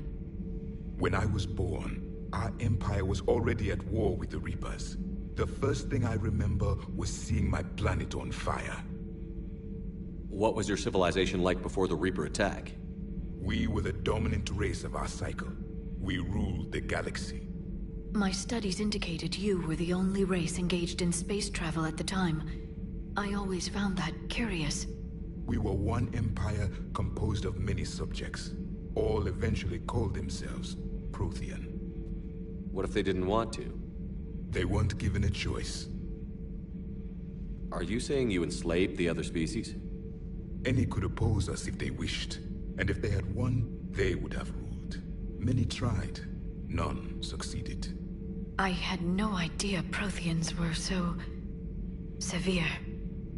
When I was born, our empire was already at war with the Reapers. The first thing I remember was seeing my planet on fire. What was your civilization like before the Reaper attack? We were the dominant race of our cycle. We ruled the galaxy. My studies indicated you were the only race engaged in space travel at the time. I always found that curious. We were one empire composed of many subjects. All eventually called themselves Prothean. What if they didn't want to? They weren't given a choice. Are you saying you enslaved the other species? Any could oppose us if they wished. And if they had won, they would have ruled. Many tried. None succeeded. I had no idea Protheans were so... severe.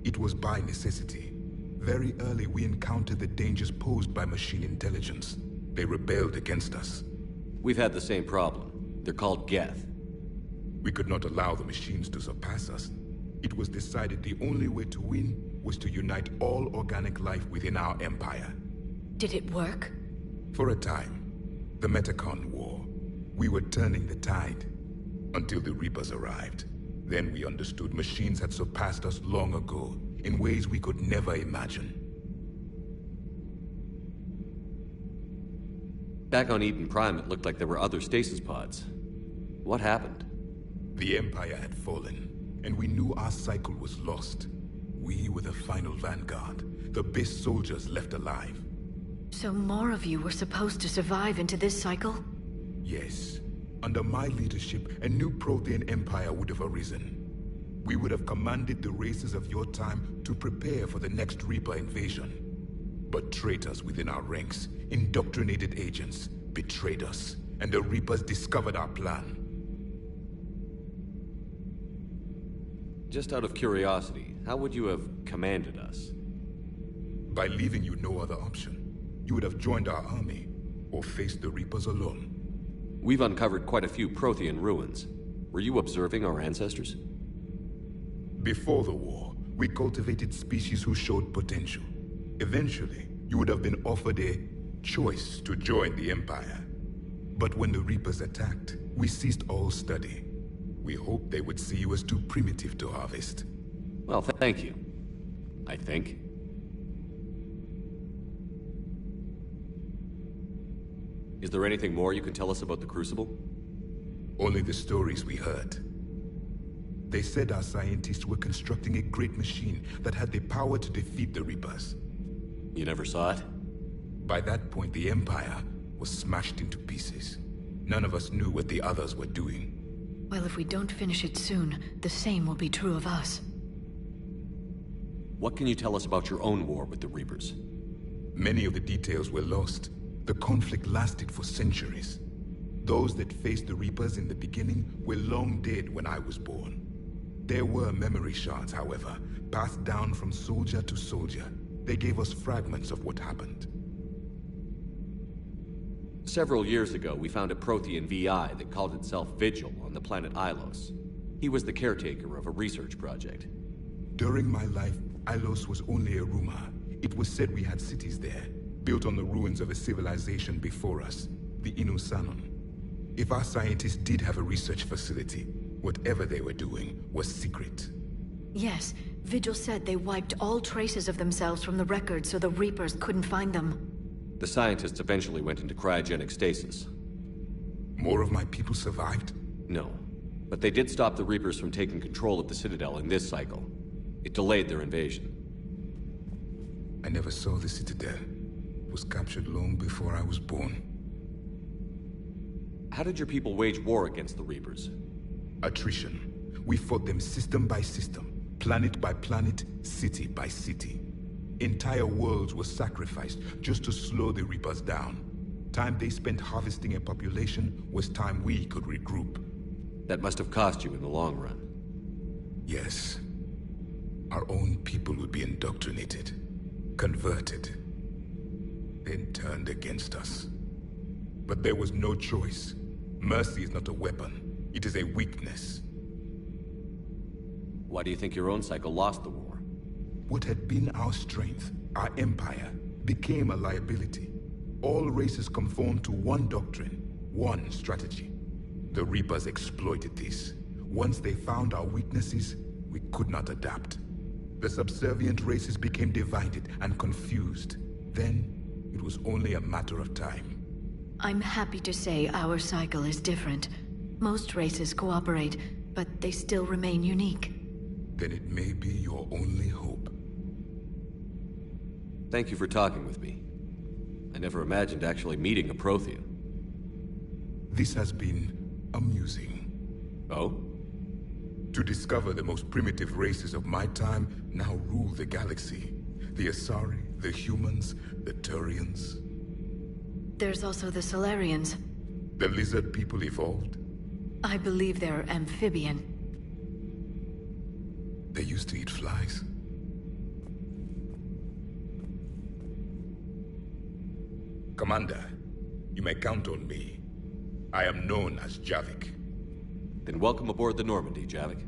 It was by necessity. Very early we encountered the dangers posed by machine intelligence. They rebelled against us. We've had the same problem. They're called Geth. We could not allow the machines to surpass us. It was decided the only way to win was to unite all organic life within our empire. Did it work? For a time. The Metacon War. We were turning the tide. Until the Reapers arrived. Then we understood machines had surpassed us long ago, in ways we could never imagine. Back on Eden Prime, it looked like there were other stasis pods. What happened? The Empire had fallen, and we knew our cycle was lost. We were the final vanguard, the best soldiers left alive. So more of you were supposed to survive into this cycle? Yes. Under my leadership, a new Prothean empire would have arisen. We would have commanded the races of your time to prepare for the next Reaper invasion. But traitors within our ranks, indoctrinated agents, betrayed us, and the Reapers discovered our plan. Just out of curiosity, how would you have commanded us? By leaving you no other option. You would have joined our army, or faced the Reapers alone. We've uncovered quite a few Prothean ruins. Were you observing our ancestors? Before the war, we cultivated species who showed potential. Eventually, you would have been offered a choice to join the Empire. But when the Reapers attacked, we ceased all study. We hoped they would see you as too primitive to harvest. Well, thank you. I think. Is there anything more you can tell us about the Crucible? Only the stories we heard. They said our scientists were constructing a great machine that had the power to defeat the Reapers. You never saw it? By that point, the Empire was smashed into pieces. None of us knew what the others were doing. Well, if we don't finish it soon, the same will be true of us. What can you tell us about your own war with the Reapers? Many of the details were lost. The conflict lasted for centuries. Those that faced the Reapers in the beginning were long dead when I was born. There were memory shards, however, passed down from soldier to soldier. They gave us fragments of what happened. Several years ago, we found a Prothean VI that called itself Vigil on the planet Ilos. He was the caretaker of a research project. During my life, Ilos was only a rumor. It was said we had cities there, built on the ruins of a civilization before us, the Inusanon. If our scientists did have a research facility, whatever they were doing was secret. Yes, Vigil said they wiped all traces of themselves from the records so the Reapers couldn't find them. The scientists eventually went into cryogenic stasis. More of my people survived? No, but they did stop the Reapers from taking control of the Citadel in this cycle. It delayed their invasion. I never saw the Citadel. It was captured long before I was born. How did your people wage war against the Reapers? Attrition. We fought them system by system, planet by planet, city by city. Entire worlds were sacrificed just to slow the Reapers down. Time they spent harvesting a population was time we could regroup. That must have cost you in the long run. Yes. Our own people would be indoctrinated, converted. then turned against us. But there was no choice. Mercy is not a weapon. It is a weakness. Why do you think your own cycle lost the war? What had been our strength, our empire, became a liability. All races conformed to one doctrine, one strategy. The Reapers exploited this. Once they found our weaknesses, we could not adapt. The subservient races became divided and confused. Then, it was only a matter of time. I'm happy to say our cycle is different. Most races cooperate, but they still remain unique. Then it may be your only hope. Thank you for talking with me. I never imagined actually meeting a Prothean. This has been amusing. Oh? To discover the most primitive races of my time now rule the galaxy. The Asari, the humans, the Turians. There's also the Solarians. The lizard people evolved. I believe they're amphibian. They used to eat flies. Commander, you may count on me. I am known as Javik. Then welcome aboard the Normandy, Javik.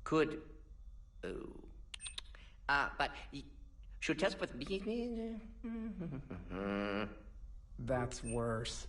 Could... but... Should test with... That's worse.